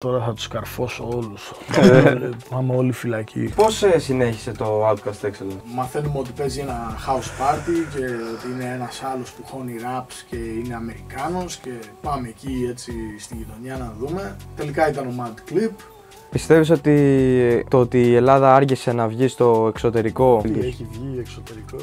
Τώρα θα τους καρφώσω όλους. Πάμε όλοι φυλακοί. Πώς συνέχισε το Outcast Excellence? Μαθαίνουμε ότι παίζει ένα house party και ότι είναι ένας άλλος που χώνει raps και είναι Αμερικάνος και πάμε εκεί έτσι στη γειτονιά να δούμε. Τελικά ήταν ο Mad Clip. Πιστεύεις ότι το ότι η Ελλάδα άργησε να βγει στο εξωτερικό... Τι έχει βγει εξωτερικό?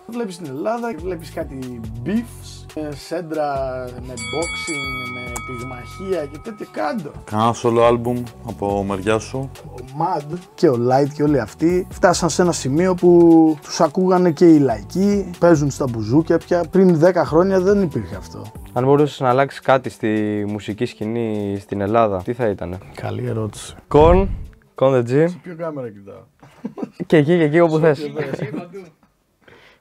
Βλέπεις την Ελλάδα και βλέπεις κάτι beefs, σέντρα με boxing, με πυγμαχία και τέτοια κάτω. Κανένα solo album από μεριά σου? Ο Mad και ο Light και όλοι αυτοί φτάσαν σε ένα σημείο που τους ακούγανε και οι λαϊκοί, παίζουν στα μπουζούκια πια. Πριν 10 χρόνια δεν υπήρχε αυτό. Αν μπορούσες να αλλάξεις κάτι στη μουσική σκηνή στην Ελλάδα, τι θα ήτανε? Καλή ερώτηση. Con the G. Σε ποιο κάμερα κοιτάω? Και εκεί όπου θες.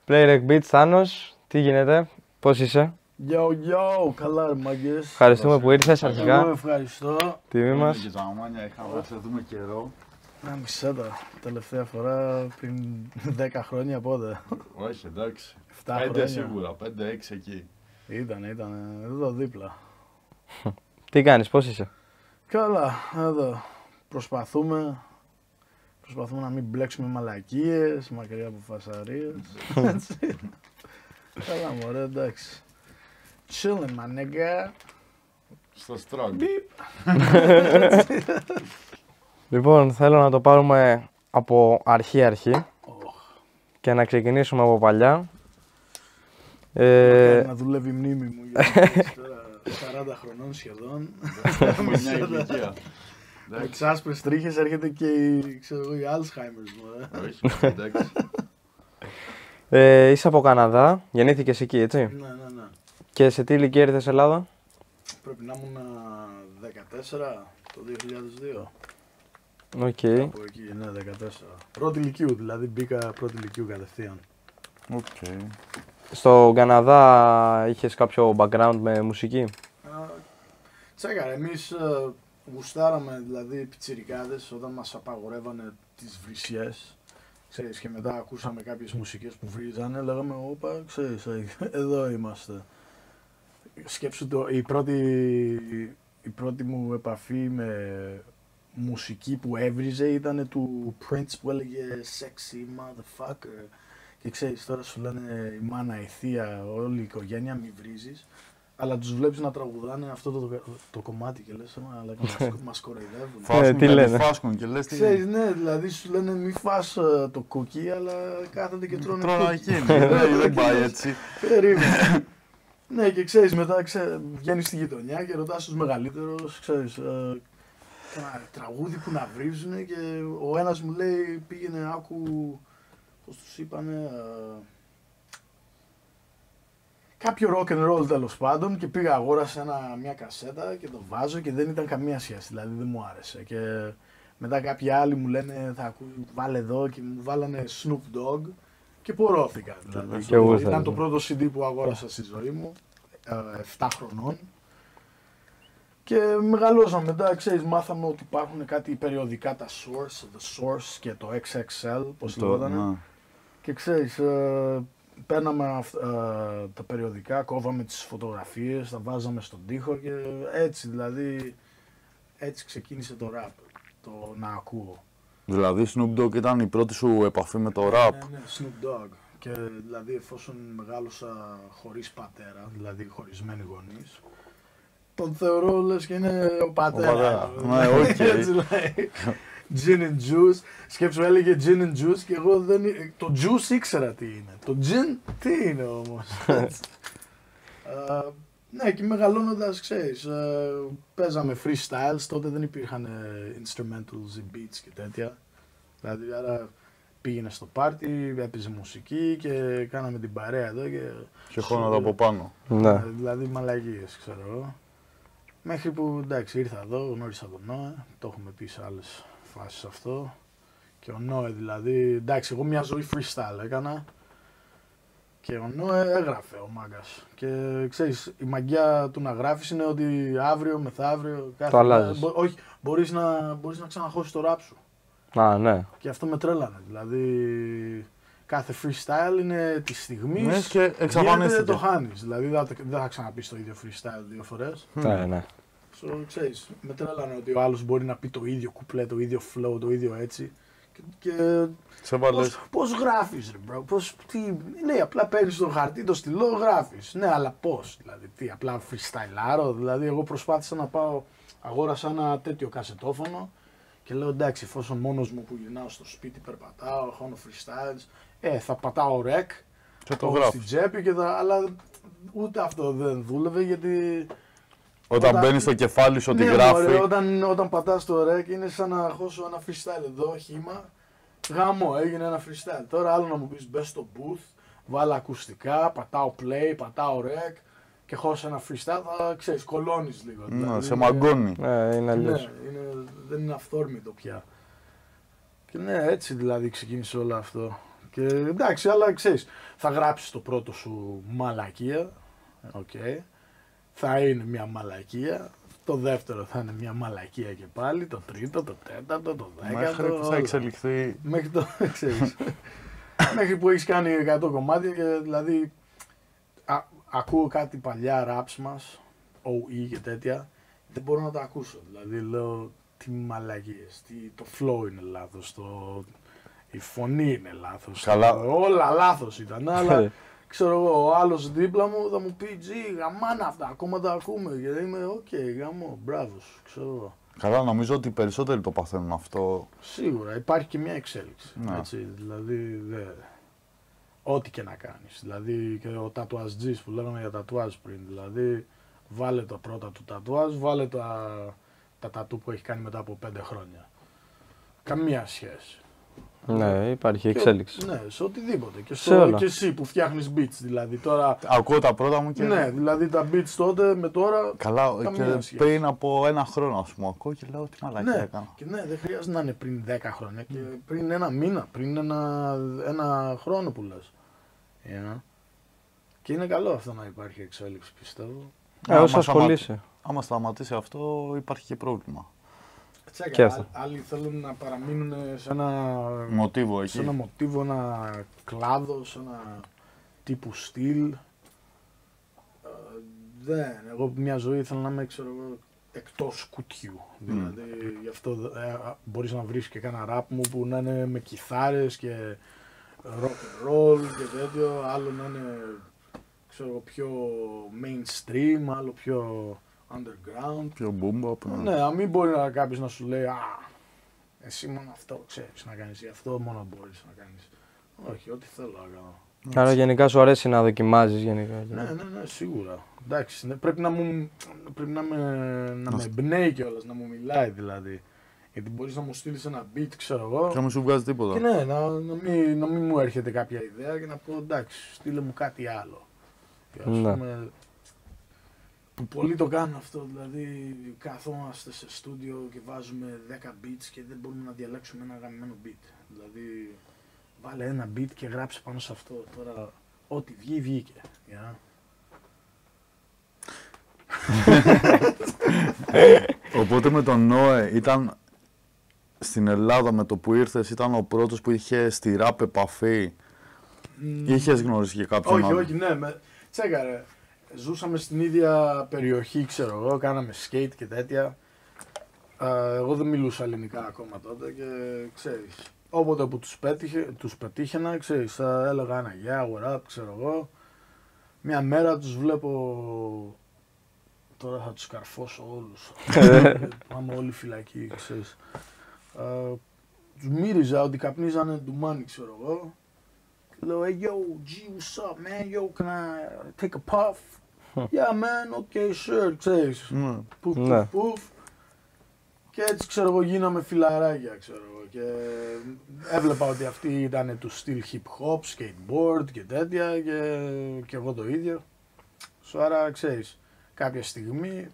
Playrec Beats, Θάνος, τι γίνεται, πώς είσαι? Yo, καλά ρε μάγκες. Ευχαριστούμε που ήρθες αρχικά. Εγώ ευχαριστώ. Τιμή μας. Και Ζαμάνια, είχαμε να σε δούμε καιρό. Να μισέ τα. Τελευταία φορά πριν 10 χρόνια πότε? Όχι, εντάξει. 7 5 χρόνια. σίγουρα, 5-6 εκεί. Ήταν εδώ δίπλα. Τι κάνεις, πώς είσαι? Καλά, εδώ. Προσπαθούμε να μην μπλέξουμε μαλακίες, μακριά από φασαρίες. Έτσι. Καλά μωρέ, εντάξει. Chillin' my nigga. Στο strong. Λοιπόν, θέλω να το πάρουμε από αρχή και να ξεκινήσουμε από παλιά. Να δουλεύει η μνήμη μου γιατί τώρα 40 χρονών σχεδόν. Έχουμε μια ηλικία. Με τις άσπρες τρίχες έρχεται και η Alzheimer's μου. Όχι, εντάξει. Είσαι από Καναδά, γεννήθηκες εκεί, έτσι? Ναι. Και σε τι ηλικία ήρθες Ελλάδα? Πρέπει να ήμουν 14 το 2002. Οκ. Από εκεί, ναι, 14. Πρώτη ηλικίου, δηλαδή μπήκα πρώτη ηλικίου κατευθείαν. Οκ. Στο Καναδά είχες κάποιο background με μουσική? Τσέκαρε, εμείς γουστάραμε δηλαδή πιτσιρικάδες όταν μας απαγορεύανε τις βρυσιές. Ξέρεις, και μετά ακούσαμε κάποιες μουσικές που βρίζανε, λέγαμε όπα, ξέρεις, εδώ είμαστε. Σκέψου η πρώτη μου επαφή με μουσική που έβριζε ήταν του Prince που έλεγε sexy motherfucker. Και ξέρεις, τώρα σου λένε η μάνα, η θεία, όλη η οικογένεια, μη βρίζεις. Αλλά τους βλέπεις να τραγουδάνε αυτό το κομμάτι και λες, αλλά μας κοροϊδεύουν. Τι λένε? Φάσκουν και λες τι... Ξέρεις, ναι, δηλαδή σου λένε μη φας το κούκι, αλλά κάθονται και τρώνε Τρώνα κούκι. εκείνη, δεν πάει έτσι. Περίμενε. Ναι, και ξέρεις, μετά βγαίνεις στη γειτονιά και ρωτάς τους μεγαλύτερους, ξέρεις, ένα τραγούδι που να βρίζουνε και ο ένας μου λέει πήγαινε άκου, πώς τους είπανε, κάποιο rock and roll τέλος πάντων και πήγα αγόρασα μια κασέτα και το βάζω και δεν ήταν καμία σχέση, δηλαδή δεν μου άρεσε και μετά κάποιοι άλλοι μου λένε θα βάλε εδώ και μου βάλανε Snoop Dogg και πορώθηκα δηλαδή. Ήταν το πρώτο CD που αγόρασα στη ζωή μου, 7 χρονών και μεγαλώσαμε μετά, ξέρεις, μάθαμε ότι υπάρχουν κάτι περιοδικά τα Source, The Source και το XXL, πώς λεγότανε και ξέρεις, παίρναμε τα περιοδικά, κόβαμε τις φωτογραφίες, τα βάζαμε στον τοίχο και έτσι δηλαδή, έτσι ξεκίνησε το rap, το να ακούω. Δηλαδή Snoop Dogg ήταν η πρώτη σου επαφή με το rap? Ναι, Snoop Dogg. Και δηλαδή εφόσον μεγάλωσα χωρίς πατέρα, δηλαδή χωρισμένοι γονείς, τον θεωρώ λες και είναι ο πατέρα. Ναι, οκ. Έτσι λέει. Gin and juice. Σκέψου έλεγε gin and juice και εγώ δεν... Το juice ήξερα τι είναι. Το gin τι είναι όμως. Ναι, και μεγαλώνοντας, ξέρεις, παίζαμε freestyles, τότε δεν υπήρχαν instrumentals ή beats και τέτοια. Δηλαδή, άρα πήγαινε στο πάρτι, έπαιζε μουσική και κάναμε την παρέα εδώ και χώνοντα από πάνω. Ναι. Δηλαδή μαλαγίες, ξέρω εγώ. Μέχρι που, εντάξει, ήρθα εδώ, γνώρισα τον Νόε, το έχουμε πει σε άλλες φάσεις αυτό. Και ο Νόε δηλαδή, εντάξει, εγώ μια ζωή freestyle έκανα. Και ο Νόε έγραφε ο μάγκας. Και ξέρεις, η μαγιά του να γράφεις είναι ότι αύριο, μεθαύριο, το αλλάζεις. Όχι, μπορείς να ξαναχώσεις το rap σου. Α, ναι. Και αυτό με τρέλανε. Δηλαδή, κάθε freestyle είναι τη στιγμή και εξαφανίστηκε. το χάνεις. Δηλαδή, δεν θα ξαναπείς το ίδιο freestyle 2 φορές. Ναι. Ξέρεις, με τρέλανε ότι ο άλλος μπορεί να πει το ίδιο κουπλέ, το ίδιο flow, το ίδιο έτσι. Και πώς γράφεις ρε bro, τι, λέει απλά παίρνεις το χαρτί, το στυλό, γράφεις. Ναι, αλλά πώς, δηλαδή, τι, απλά freestyleάρω, δηλαδή εγώ προσπάθησα να πάω, αγόρασα ένα τέτοιο κασετόφωνο και λέω εντάξει, εφόσον μόνος μου που γυρνάω στο σπίτι περπατάω, χώνω freestyles, θα πατάω rec, και το γράφω στην τσέπη και αλλά ούτε αυτό δεν δούλευε γιατί... Όταν μπαίνει στο κεφάλι σου ότι ναι, γράφει. Μωρέ, όταν πατάς το rec είναι σαν να χώσω ένα freestyle εδώ, χύμα. Γάμο, έγινε ένα freestyle. Τώρα άλλο να μου πεις μπες στο booth, βάλω ακουστικά, πατάω play, πατάω rec και χώσω ένα freestyle, θα ξέρεις, κολώνεις λίγο. Δηλαδή, σε μαγκώνει. Είναι αλλιώς. Δεν είναι αυθόρμητο πια. Και ναι, έτσι δηλαδή ξεκίνησε όλο αυτό. Και εντάξει, αλλά ξέρεις, θα γράψεις το πρώτο σου μαλακία, okay. Θα είναι μια μαλακία. Το δεύτερο θα είναι μια μαλακία και πάλι, το τρίτο, το τέταρτο, το δέκατο. Μέχρι που θα εξελιχθεί. Μέχρι το, ξέρεις, μέχρι που έχεις κάνει 100 κομμάτια και δηλαδή ακούω κάτι παλιά raps μας, OE και τέτοια, δεν μπορώ να τα ακούσω. Δηλαδή λέω τι μαλακίες, το flow είναι λάθος, η φωνή είναι λάθος, όλα λάθος ήταν, αλλά... Ξέρω εγώ, ο άλλος δίπλα μου θα μου πει «Τζι, γαμάνα αυτά, ακόμα τα ακούμε» και είμαι «ΟΚ, γαμό, μπράβο σου», ξέρω εγώ. Καλά, νομίζω ότι οι περισσότεροι το παθαίνουν αυτό. Σίγουρα, υπάρχει και μια εξέλιξη, ναι. Έτσι, δηλαδή, ό,τι και να κάνεις. Δηλαδή και ο τατουαζτζής που λέγαμε για τατουάζ πριν, δηλαδή βάλε τα πρώτα του τατουάζ, βάλε τα τατού που έχει κάνει μετά από 5 χρόνια. Καμία σχέση. Ναι, υπάρχει εξέλιξη. Ναι, σε οτιδήποτε. Και εσύ που φτιάχνεις beats, δηλαδή τώρα. Ακούω τα πρώτα μου και. Ναι, δηλαδή τα beats τότε με τώρα. Καλά, και πριν από 1 χρόνο, ας πούμε, ακούω και λέω τι μαλακία έκανα. Και ναι, δεν χρειάζεται να είναι πριν 10 χρόνια και πριν 1 μήνα, πριν ένα χρόνο που λες. Και είναι καλό αυτό να υπάρχει εξέλιξη, πιστεύω. Όσο ασχολείσαι. Άμα σταματήσει αυτό, υπάρχει και πρόβλημα. Άλλοι θέλουν να παραμείνουν σε ένα μοτίβο εκεί. Σε ένα μοτίβο, ένα κλάδο, σε ένα τύπου στυλ. Εγώ μια ζωή θέλω να είμαι, ξέρω εγώ, εκτός κουτιού. Δηλαδή, γι' αυτό μπορείς να βρεις και κάνα ράπ μου που να είναι με κιθάρες και rock and roll και τέτοιο. Άλλο να είναι, ξέρω εγώ, πιο mainstream, άλλο πιο underground. Πιο boom bap. Ναι, να μην μπορεί κάποιος να σου λέει «Α, εσύ μόνο αυτό ξέρεις να κάνεις ή αυτό μόνο μπορείς να κάνεις». Όχι, ό,τι θέλω να κάνω. Άρα γενικά σου αρέσει να δοκιμάζεις γενικά. Ναι, σίγουρα. Εντάξει, πρέπει να με εμπνέει κιόλας, να μου μιλάει δηλαδή. Γιατί μπορείς να μου στείλεις ένα beat, ξέρω εγώ. Και να μην σου βγάζει τίποτα. Και ναι, να μην μου έρχεται κάποια ιδέα και να πω εντάξει, στείλε μου κάτι άλλο. Και ας πούμε, που πολλοί το κάνουν αυτό, δηλαδή καθόμαστε σε στούντιο και βάζουμε 10 beats και δεν μπορούμε να διαλέξουμε ένα αγαπημένο beat. Δηλαδή βάλε ένα beat και γράψε πάνω σε αυτό. Τώρα ό,τι βγει, βγήκε. Οπότε με τον Νόε ήταν στην Ελλάδα, με το που ήρθες, ήταν ο πρώτος που είχε στη ράπ επαφή. Είχες γνωρίσει και κάποιον άλλο? Όχι, ναι, τσέκαρε. Ζούσαμε στην ίδια περιοχή, ξέρω εγώ, κάναμε skate και τέτοια. Εγώ δεν μιλούσα ελληνικά ακόμα τότε και ξέρεις, όποτε που τους πετύχαινα, ξέρεις, θα έλεγα ένα what up, ξέρω εγώ. Μια μέρα τους βλέπω, τώρα θα τους καρφώσω όλους, πάμε όλοι φυλακοί, ξέρεις. Τους μύριζα ότι καπνίζανε ντουμάνι, ξέρω εγώ. Λέω, hey yo, G, what's up, man? Yo, can I take a puff? Yeah, man, okay, sure, ξέρεις. Πουφ. Και έτσι, ξέρω εγώ, γίναμε φιλαράκια, ξέρω εγώ. Και έβλεπα ότι αυτοί ήταν του στυλ hip hop, skateboard και τέτοια και εγώ το ίδιο. Άρα, ξέρεις, κάποια στιγμή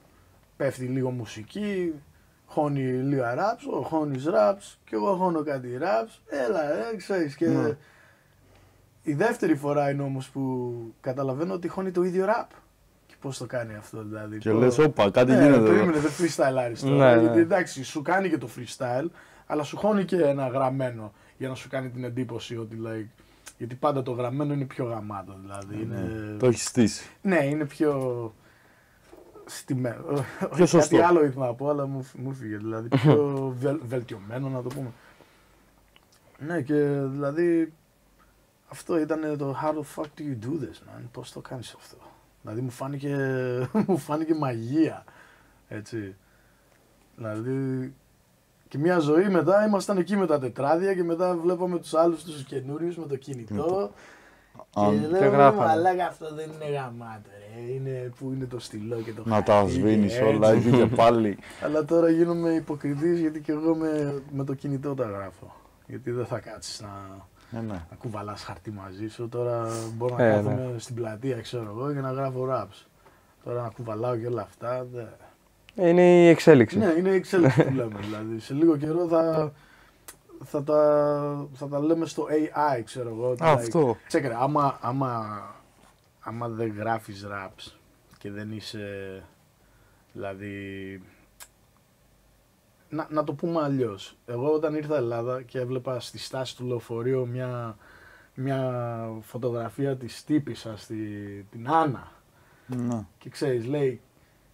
πέφτει λίγο μουσική, χώνει λίγα raps, χώνεις raps και εγώ χώνω κάτι raps. Έλα, ξέρεις, και... Η δεύτερη φορά είναι όμως που καταλαβαίνω ότι χώνει το ίδιο rap. Και πώς το κάνει αυτό δηλαδή. Και λες, όπα, κάτι γίνεται. Περίμενε, δεν freestyle τώρα. Γιατί εντάξει, σου κάνει και το freestyle, αλλά σου χώνει και ένα γραμμένο για να σου κάνει την εντύπωση ότι like, γιατί πάντα το γραμμένο είναι πιο γαμάτο δηλαδή. Το έχει στήσει. Ναι, είναι πιο... Πιο σωστό. Κάτι άλλο ήθελα να πω, αλλά μου φύγε. Δηλαδή πιο βελτιωμένο να το πούμε. Ναι, και δηλαδή αυτό ήταν το how the fuck do you do this, man? Πώς το κάνεις αυτό? Δηλαδή μου φάνηκε μαγεία, έτσι. Δηλαδή και μια ζωή μετά ήμασταν εκεί με τα τετράδια και μετά βλέπαμε τους άλλους τους καινούριους με το κινητό. Και λέμε, μαλάκα, αυτό δεν είναι γαμάτο, ρε. Είναι που είναι το στυλό και το χαρτί. Να τα σβήνεις όλα εκεί και πάλι. Αλλά τώρα γίνομαι υποκριτής γιατί και εγώ με το κινητό τα γράφω. Γιατί δεν θα κάτσεις να κουβαλάς χαρτί μαζί σου. Τώρα μπορώ να κάθομαι στην πλατεία, ξέρω εγώ, και να γράφω raps. Τώρα να κουβαλάω και όλα αυτά. Είναι η εξέλιξη. Ναι, είναι η εξέλιξη που λέμε. Δηλαδή, σε λίγο καιρό θα τα λέμε στο AI, ξέρω εγώ. Αυτό. Τσέκρε, άμα δεν γράφεις raps και δεν είσαι, δηλαδή, να το πούμε αλλιώς. Εγώ όταν ήρθα Ελλάδα και έβλεπα στη στάση του λεωφορείου μια φωτογραφία της τύπισσας, την Άννα. Ναι. Και ξέρεις, λέει,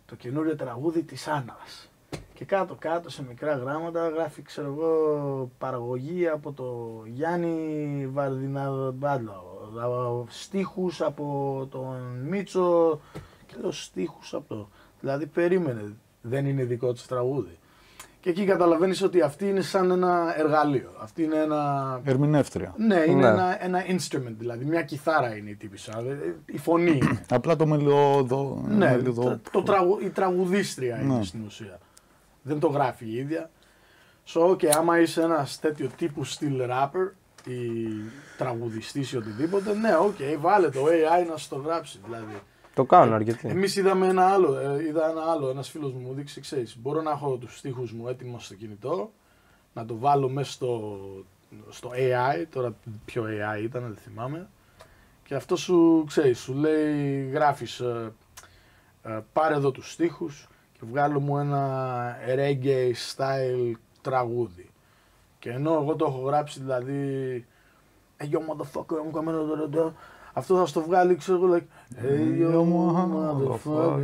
το καινούριο τραγούδι της Άννας. Και κάτω σε μικρά γράμματα γράφει, ξέρω εγώ, παραγωγή από το Γιάννη Βαρδιναδμπάντλο, στίχους από τον Μίτσο και λέω στίχους από το... Δηλαδή περίμενε, δεν είναι δικό της τραγούδι. Και εκεί καταλαβαίνεις ότι αυτή είναι σαν ένα εργαλείο. Αυτή είναι ένα... Ερμηνεύτρια. Ναι, είναι ένα instrument, δηλαδή μια κιθάρα είναι η τύπισσα, η φωνή είναι. Απλά το μελωδό... Ναι, η τραγουδίστρια είναι στην ουσία. Δεν το γράφει η ίδια. Άμα είσαι ένας τέτοιο τύπου στυλ rapper ή τραγουδιστής ή οτιδήποτε, ναι, βάλε το AI να σου το γράψει. Δηλαδή. Το κάνουν αρκετοί. Εμείς είδα ένα άλλο, ένας φίλος μου δείξει, ξέρεις, μπορώ να έχω τους στίχους μου έτοιμος στο κινητό, να το βάλω μέσα στο AI, τώρα ποιο AI ήταν, δεν θυμάμαι, και αυτό σου λέει, γράφεις, πάρε εδώ τους στίχους, και βγάλω μου ένα reggae style τραγούδι. Και ενώ εγώ το έχω γράψει, δηλαδή, hey yo motherfucker, I'm coming, αυτό θα στο βγάλει, ξέρω εγώ, like, hey yo motherfucker.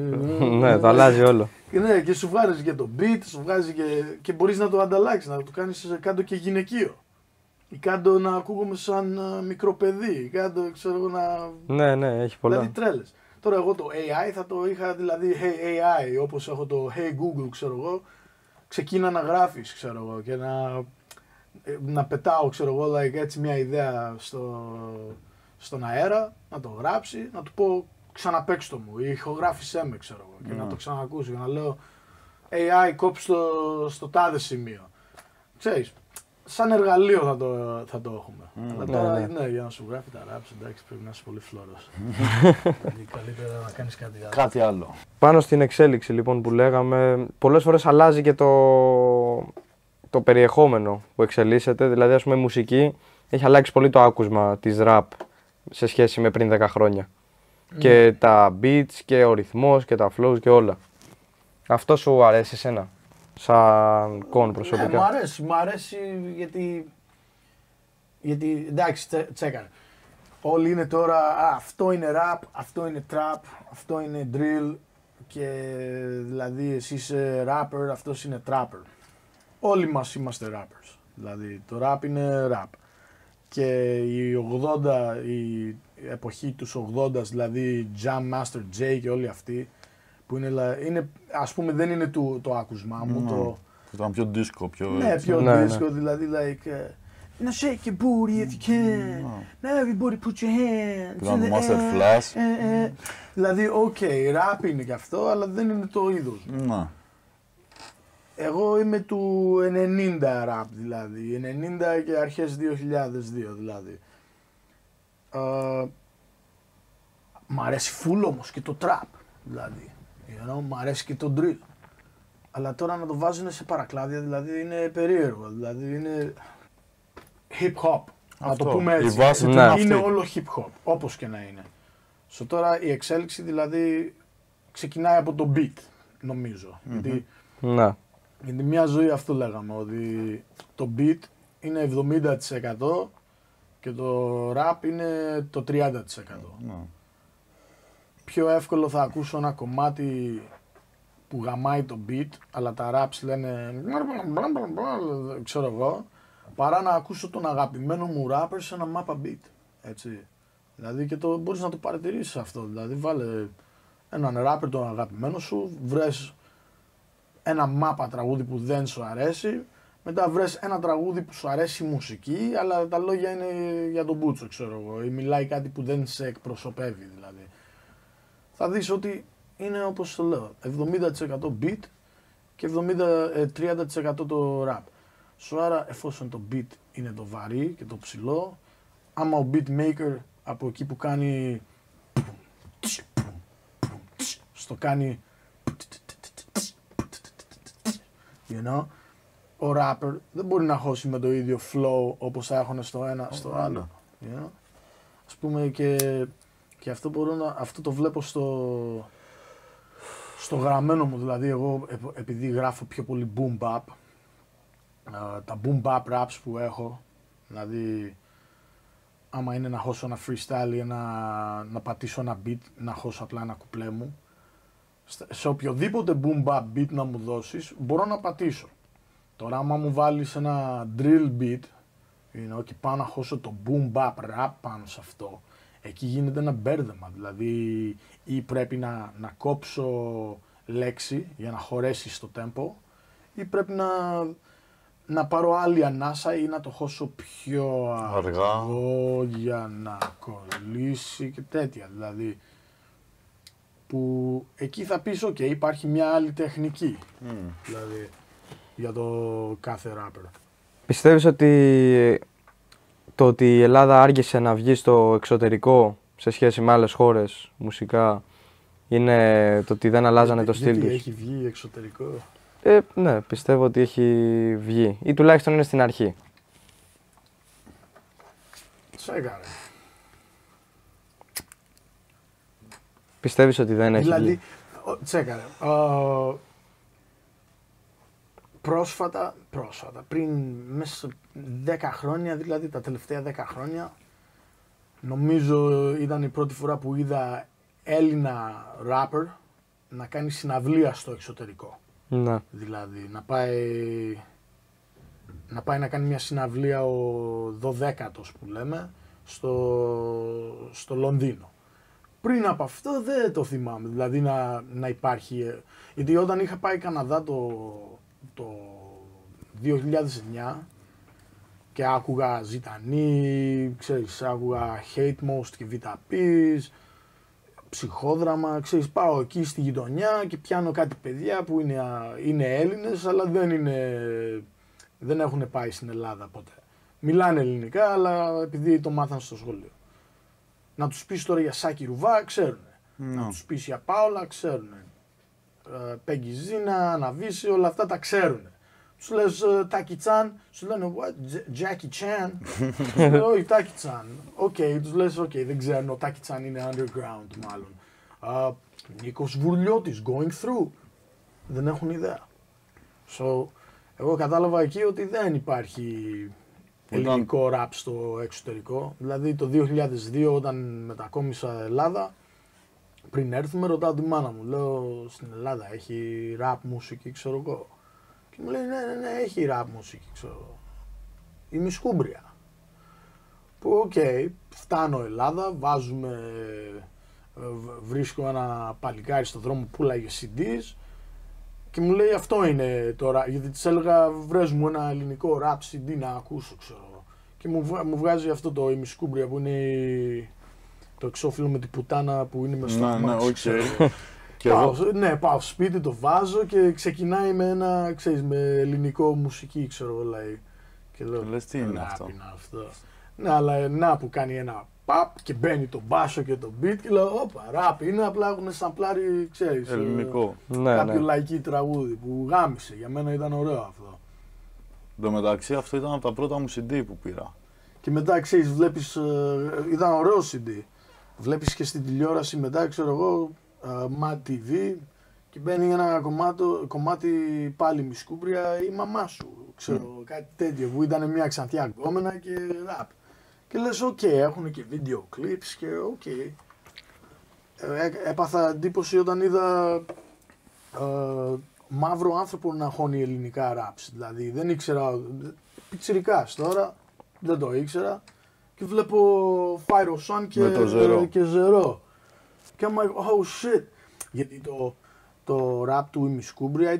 Ναι, το αλλάζει όλο. Και ναι, και σου βγάζει και το beat, σου βγάζει και μπορείς να το ανταλλάξεις, να το κάνεις κάτω και γυναικείο. Ή κάτω να ακούγομαι σαν μικρό παιδί, ή κάτω, ξέρω εγώ, να... Ναι, έχει πολλά. Δηλαδή τρέλες. Τώρα εγώ το AI θα το είχα, δηλαδή, hey AI, όπως έχω το hey Google, ξέρω εγώ, ξεκίνα να γράφεις, ξέρω εγώ, και να πετάω, ξέρω εγώ, like, έτσι μια ιδέα στον αέρα, να το γράψει, να του πω ξαναπαίξ' το μου ή ηχογράφησέ με, ξέρω εγώ, και να το ξανακούσω και να λέω AI κόψει στο τάδε σημείο. Ξέρεις, σαν εργαλείο θα το έχουμε. Αλλά τώρα, ναι, για να σου γράφει τα raps, εντάξει, πρέπει να είσαι πολύ φλόρος. Καλύτερα να κάνεις κάτι άλλο. Κάτι άλλο. Πάνω στην εξέλιξη λοιπόν που λέγαμε, πολλές φορές αλλάζει και το περιεχόμενο που εξελίσσεται. Δηλαδή, ας πούμε, η μουσική έχει αλλάξει πολύ το άκουσμα της rap σε σχέση με πριν 10 χρόνια. Και τα beats και ο ρυθμός και τα flows και όλα. Αυτό σου αρέσει εσένα, σαν κον προσωπικά? Μου αρέσει γιατί εντάξει, τσέκαρε. Όλοι είναι τώρα, αυτό είναι rap, αυτό είναι trap, αυτό είναι drill και δηλαδή εσύ είσαι rapper, αυτός είναι trapper. Όλοι μας είμαστε rappers, δηλαδή το rap είναι rap. Και η εποχή τους 80's, δηλαδή Jam Master Jay και όλοι αυτοί, που είναι ας πούμε, δεν είναι το άκουσμά μου. Το ήταν πιο disco, πιο... Ναι, πιο disco, δηλαδή like... Now shake your booty if you can. Now everybody put your hands Ήταν in το the Master air. Flash. Δηλαδή, rap είναι και αυτό, αλλά δεν είναι το είδος. Να. Εγώ είμαι του 90 rap, δηλαδή, 90 και αρχές 2002 δηλαδή. Μ' αρέσει full όμως και το trap, δηλαδή, μ' αρέσει και το drill. Αλλά τώρα να το βάζουν σε παρακλάδια, δηλαδή είναι περίεργο, δηλαδή είναι hip hop, να το πούμε έτσι. Η βάση είναι όλο hip hop, όπως και να είναι. Τώρα η εξέλιξη δηλαδή ξεκινάει από το beat, νομίζω. Γιατί μια ζωή αυτό λέγαμε, ότι το beat είναι 70% και το rap είναι το 30%. Πιο εύκολο θα ακούσω ένα κομμάτι που γαμάει το beat, αλλά τα raps λένε ξέρω εγώ, παρά να ακούσω τον αγαπημένο μου rapper σε ένα mappa beat, έτσι. Δηλαδή και μπορείς να το παρατηρήσεις αυτό, δηλαδή βάλε έναν rapper τον αγαπημένο σου, βρες ένα mappa τραγούδι που δεν σου αρέσει, μετά βρες ένα τραγούδι που σου αρέσει η μουσική, αλλά τα λόγια είναι για τον μπούτσο, ξέρω εγώ, ή μιλάει κάτι που δεν σε εκπροσωπεύει δηλαδή. Θα δεις ότι είναι όπως το λέω, 70% beat και 30% το rap. Σου άρα εφόσον το beat είναι το βαρύ και το ψηλό, άμα ο beatmaker από εκεί που κάνει στο κάνει you know, ο rapper δεν μπορεί να χώσει με το ίδιο flow όπως θα έχουν στο ένα στο άλλο. You know? Ας πούμε και αυτό το βλέπω στο γραμμένο μου, δηλαδή εγώ επειδή γράφω πιο πολύ boom bap, τα boom bap raps που έχω, δηλαδή άμα είναι να χώσω ένα freestyle ή να πατήσω ένα beat, να χώσω απλά ένα κουπλέ μου, σε οποιοδήποτε boom bap beat να μου δώσεις μπορώ να πατήσω. Τώρα άμα μου βάλεις ένα drill beat και πάω να χώσω το boom bap rap πάνω σε αυτό, εκεί γίνεται ένα μπέρδεμα, δηλαδή ή πρέπει να κόψω λέξη για να χωρέσει στο tempo ή πρέπει να πάρω άλλη ανάσα ή να το χώσω πιο αργά για να κολλήσει και τέτοια, δηλαδή που εκεί θα πεις ok, υπάρχει μια άλλη τεχνική δηλαδή για το κάθε rapper. Πιστεύεις ότι το ότι η Ελλάδα άργησε να βγει στο εξωτερικό σε σχέση με άλλες χώρες μουσικά είναι το ότι δεν αλλάζανε το στυλ τους? Έχει βγει εξωτερικό? Ναι, πιστεύω ότι έχει βγει ή τουλάχιστον είναι στην αρχή. Τσέκαρε. Πιστεύεις ότι δεν έχει βγει? Τσέκαρε. Πρόσφατα, πριν μέσα σε 10 χρόνια, δηλαδή τα τελευταία 10 χρόνια, νομίζω ήταν η πρώτη φορά που είδα Έλληνα rapper να κάνει συναυλία στο εξωτερικό. Ναι. Δηλαδή να πάει να κάνει μια συναυλία ο 12ος που λέμε στο Λονδίνο. Πριν από αυτό δεν το θυμάμαι, δηλαδή να υπάρχει, γιατί όταν είχα πάει Καναδά το 2009 και άκουγα Ζητανή, ξέρεις, άκουγα Hate Most και VTAPs, ψυχόδραμα, ξέρεις, πάω εκεί στη γειτονιά και πιάνω κάτι παιδιά που είναι Έλληνες αλλά δεν έχουν πάει στην Ελλάδα ποτέ. Μιλάνε ελληνικά αλλά επειδή το μάθαν στο σχολείο. Να τους πεις τώρα για Σάκη Ρουβά, ξέρουν. Να τους πεις για Πάολα, ξέρουν. Πέγγι Ζίνα, Αναβίση, όλα αυτά τα ξέρουν. Τους λες Τάκι Τσάν, σου λένε what, Jackie Chan. Όχι Τάκι Τσάν. Οκ, τους λες οκ, δεν ξέρουν, ο Τάκι Τσάν είναι underground μάλλον. Νίκος Βουρλιώτης, going through. Δεν έχουν ιδέα. So, εγώ κατάλαβα εκεί ότι δεν υπάρχει ελληνικό rap στο εξωτερικό. Δηλαδή το 2002 όταν μετακόμισα Ελλάδα, πριν έρθουμε ρωτάω τη μάνα μου, λέω στην Ελλάδα έχει rap μουσική ξέρω εγώ. Και μου λέει ναι έχει rap μουσική ξέρω. Η Μισκούμπρια. Που οκ, φτάνω Ελλάδα, βρίσκω ένα παλικάρι στο δρόμο που πουλάγε CDs και μου λέει αυτό είναι τώρα, γιατί της έλεγα βρες μου ένα ελληνικό rap CD να ακούσω ξέρω. Και μου βγάζει αυτό το η Μισκούμπρια που είναι το εξώφυλλο με την πουτάνα που είναι μες στο αμάξι, ξέρω. Πάω σπίτι, το βάζω και ξεκινάει με με ελληνικό μουσική, ξέρω, λέει. Και λέω, λες τι είναι αυτό. Ναι, αλλά να που κάνει ένα παπ και μπαίνει το μπάσο και το beat και λέω, όπα, ράπ είναι, απλά έχουν σαμπλάρει, ξέρεις, ελληνικό. Κάποιο λαϊκή τραγούδι που γάμισε, για μένα ήταν ωραίο αυτό. Εν τω μεταξύ αυτό ήταν από τα πρώτα μου CD που πήρα. Και μετά, ξέρεις, βλέπεις, ήταν ωραίο CD. Βλέπεις και στην τηλεόραση μετά, ξέρω εγώ, Mad TV και μπαίνει ένα κομμάτι πάλι Μισκούμπρια η μαμά σου, ξέρω, κάτι τέτοιο που ήταν μια ξανθιά γκόμενα και ραπ. Και λες, οκ, έχουν και βίντεο clips και οκ. Έπαθα εντύπωση όταν είδα μαύρο άνθρωπο να χώνει ελληνικά raps. Δηλαδή δεν ήξερα, πιτσιρικάς τώρα, δεν το ήξερα και βλέπω Φάιρο Σαν και Ζερό. Και I'm like, oh shit. Γιατί το rap του Ημισκούμπρια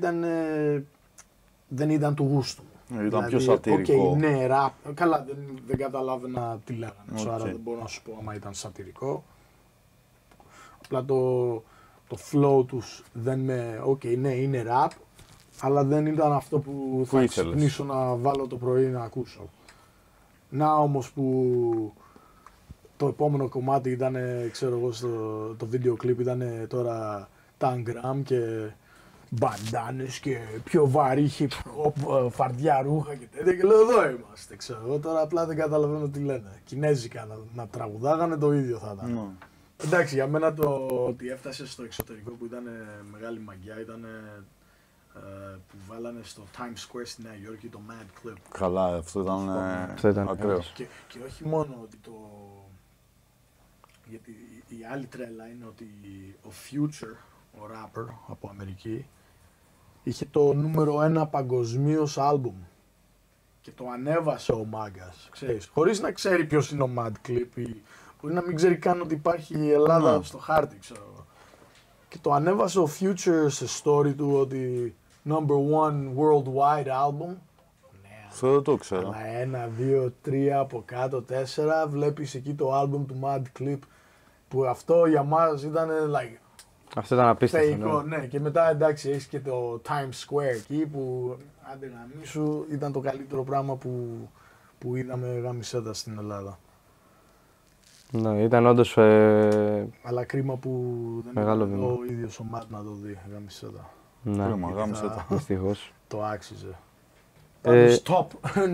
δεν ήταν του γούστου μου. Ήταν δηλαδή, πιο σατυρικό. Okay, ναι, rap. Καλά, δεν καταλάβαινα τι λέγανε. Άρα δεν μπορώ να σου πω άμα ήταν σατυρικό. Απλά το flow τους δεν με... ναι, είναι rap, αλλά δεν ήταν αυτό που θα ξυπνήσω να βάλω το πρωί να ακούσω. Να όμως που το επόμενο κομμάτι ήταν, ξέρω εγώ, το βίντεο κλιπ ήταν τώρα τάγκραμ και μπαντάνες και πιο βαρύ hip hop, φαρδιά ρούχα και τέτοια και λέω εδώ είμαστε, ξέρω εγώ, τώρα απλά δεν καταλαβαίνω τι λένε. Κινέζικα να τραγουδάγανε το ίδιο θα ήταν. Εντάξει, για μένα το ότι έφτασε στο εξωτερικό που ήταν μεγάλη μαγιά ήταν που βάλανε στο Times Square στη Νέα Υόρκη το Mad Clip. Καλά, αυτό ήταν ακραίο. Και όχι μόνο ότι γιατί η άλλη τρέλα είναι ότι ο Future, ο rapper από Αμερική, είχε το νούμερο 1 παγκοσμίως άλμπουμ και το ανέβασε ο μάγκας, ξέρεις, χωρίς να ξέρει ποιος είναι ο Mad Clip. Μπορεί να μην ξέρει καν ότι υπάρχει η Ελλάδα στο χάρτη, ξέρω. Και το ανέβασε ο Future σε story του ότι number 1 worldwide album. Ναι, αυτό δεν το ξέρω. Αλλά 1, 2, 3 από κάτω, 4 βλέπεις εκεί το album του Mad Clip που αυτό για μας ήταν like... Αυτό ήταν απίστευτο. Ναι, και μετά εντάξει έχεις και το Times Square εκεί που άντε γαμίσου ήταν το καλύτερο πράγμα που είδαμε γαμισέτα στην Ελλάδα. Ναι, ήταν όντως αλλά κρίμα που δεν ήταν ο ίδιος ο Ματ να το δει, γαμισέτα. Ναι, κρίμα, γαμισέτα. Δυστυχώς. Το άξιζε. Πάντως top,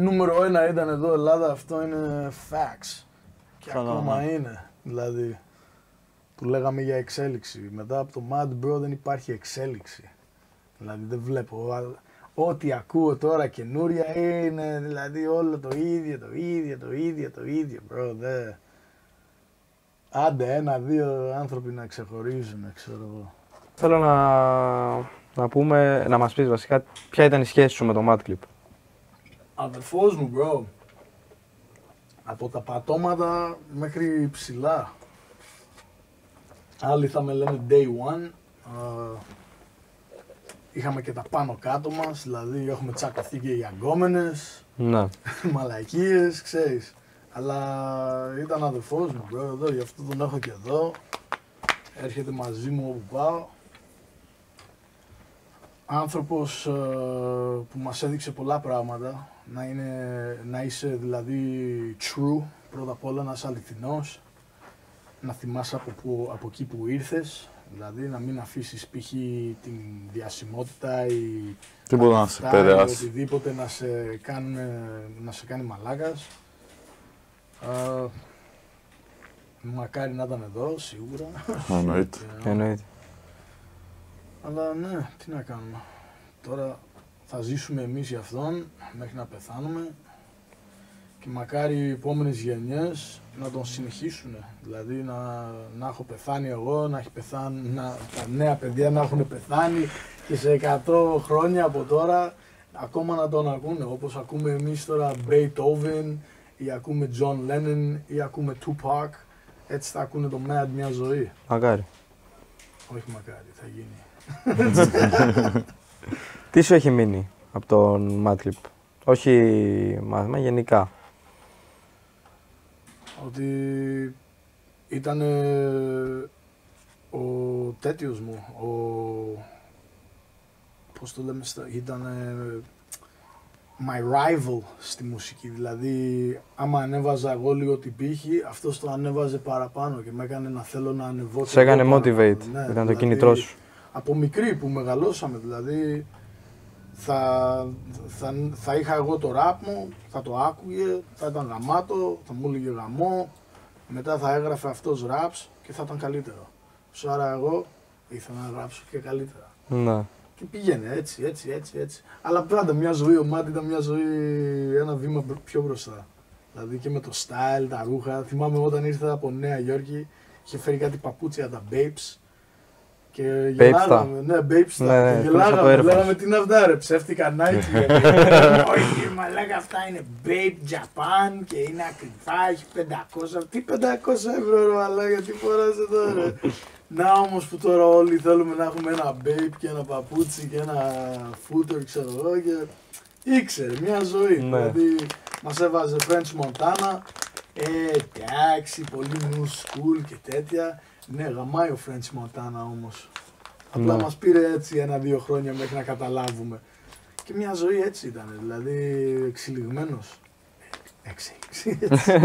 νούμερο 1 ήταν εδώ Ελλάδα, αυτό είναι facts. Και ακόμα είναι, δηλαδή, που λέγαμε για εξέλιξη. Μετά από το Mad Bro δεν υπάρχει εξέλιξη. Δηλαδή δεν βλέπω, ό,τι ακούω τώρα καινούρια είναι δηλαδή όλο το ίδιο, bro, δε. Άντε, 1-2 άνθρωποι να ξεχωρίζουν, ξέρω εγώ. Θέλω να πούμε, να μας πεις βασικά ποια ήταν η σχέση σου με το Mad Clip. Αδερφός μου, bro. Από τα πατώματα μέχρι ψηλά. Άλλοι θα με λένε day one. Είχαμε και τα πάνω κάτω μας, δηλαδή έχουμε τσακωθεί και οι αγκόμενες. Ναι. Μαλακίες, ξέρεις. Αλλά ήταν αδερφός μου, bro, εδώ, γι' αυτό τον έχω και εδώ. Έρχεται μαζί μου όπου πάω. Άνθρωπος που μας έδειξε πολλά πράγματα. Να είσαι δηλαδή true, πρώτα απ' όλα να είσαι αληθινός. Να θυμάσαι από εκεί που ήρθες. Δηλαδή να μην αφήσεις π.χ. την διασημότητα ή τίποτα να σε επηρεάσει. Οτιδήποτε να σε κάνει μαλάκας. Μακάρι να ήταν εδώ, σίγουρα. Εννοείται. Αλλά ναι, τι να κάνουμε. Τώρα θα ζήσουμε εμείς για αυτόν μέχρι να πεθάνουμε και μακάρι οι επόμενες γενιές να τον συνεχίσουν. Δηλαδή να έχω πεθάνει εγώ, να έχει πεθάνει, τα νέα παιδιά να έχουν πεθάνει και σε 100 χρόνια από τώρα ακόμα να τον ακούνε. Όπως ακούμε εμείς τώρα Beethoven ή ακούμε John Lennon ή ακούμε Tupac. Έτσι θα ακούνε το Mad μια ζωή. Μακάρι. Όχι μακάρι, θα γίνει. Τι σου έχει μείνει από τον Mad Clip? Όχι μάθημα, γενικά. Ότι ήταν ο τέτοιος μου, πώς το λέμε, ήταν my rival στη μουσική, δηλαδή άμα ανέβαζα εγώ λίγο την πύχη, αυτός το ανέβαζε παραπάνω και με έκανε να θέλω να ανεβώ. Σε έκανε motivate, ναι, ήταν το κίνητρό σου. Από μικρή που μεγαλώσαμε, δηλαδή θα είχα εγώ το rap μου, θα το άκουγε, θα ήταν γαμάτο, θα μου έλεγε γαμό, μετά θα έγραφε αυτός raps και θα ήταν καλύτερο. Άρα εγώ ήθελα να γράψω και καλύτερα. Ναι. Και πήγαινε έτσι. Αλλά πάντα μια ζωή, ο Μάτι ήταν μια ζωή ένα βήμα πιο μπροστά. Δηλαδή και με το style, τα ρούχα. Θυμάμαι όταν ήρθα από Νέα Υόρκη, είχε φέρει κάτι παπούτσια, τα Babes. Και γελάγαμε, ναι, Babestar. Ναι, και γελάγαμε, λέγαμε τι είναι αυτά ρε, ψεύτικα Nike. Όχι, μαλάκα, αυτά είναι Babe Japan και είναι ακριβά, έχει 500. Τι 500 ευρώ ρε μαλάκα, τι φοράζε τώρα. Να όμως που τώρα όλοι θέλουμε να έχουμε ένα Babe και ένα παπούτσι και ένα footer, ξέρω εγώ, και ήξερε μια ζωή. Ναι. Δηλαδή μας έβαζε French Montana, εντάξει, πολύ new school και τέτοια. Ναι, γαμάει ο French Montana όμως. Απλά μας πήρε έτσι 1-2 χρόνια μέχρι να καταλάβουμε. Και μια ζωή έτσι ήταν, δηλαδή εξελιγμένος. Εξέλιξη, έτσι.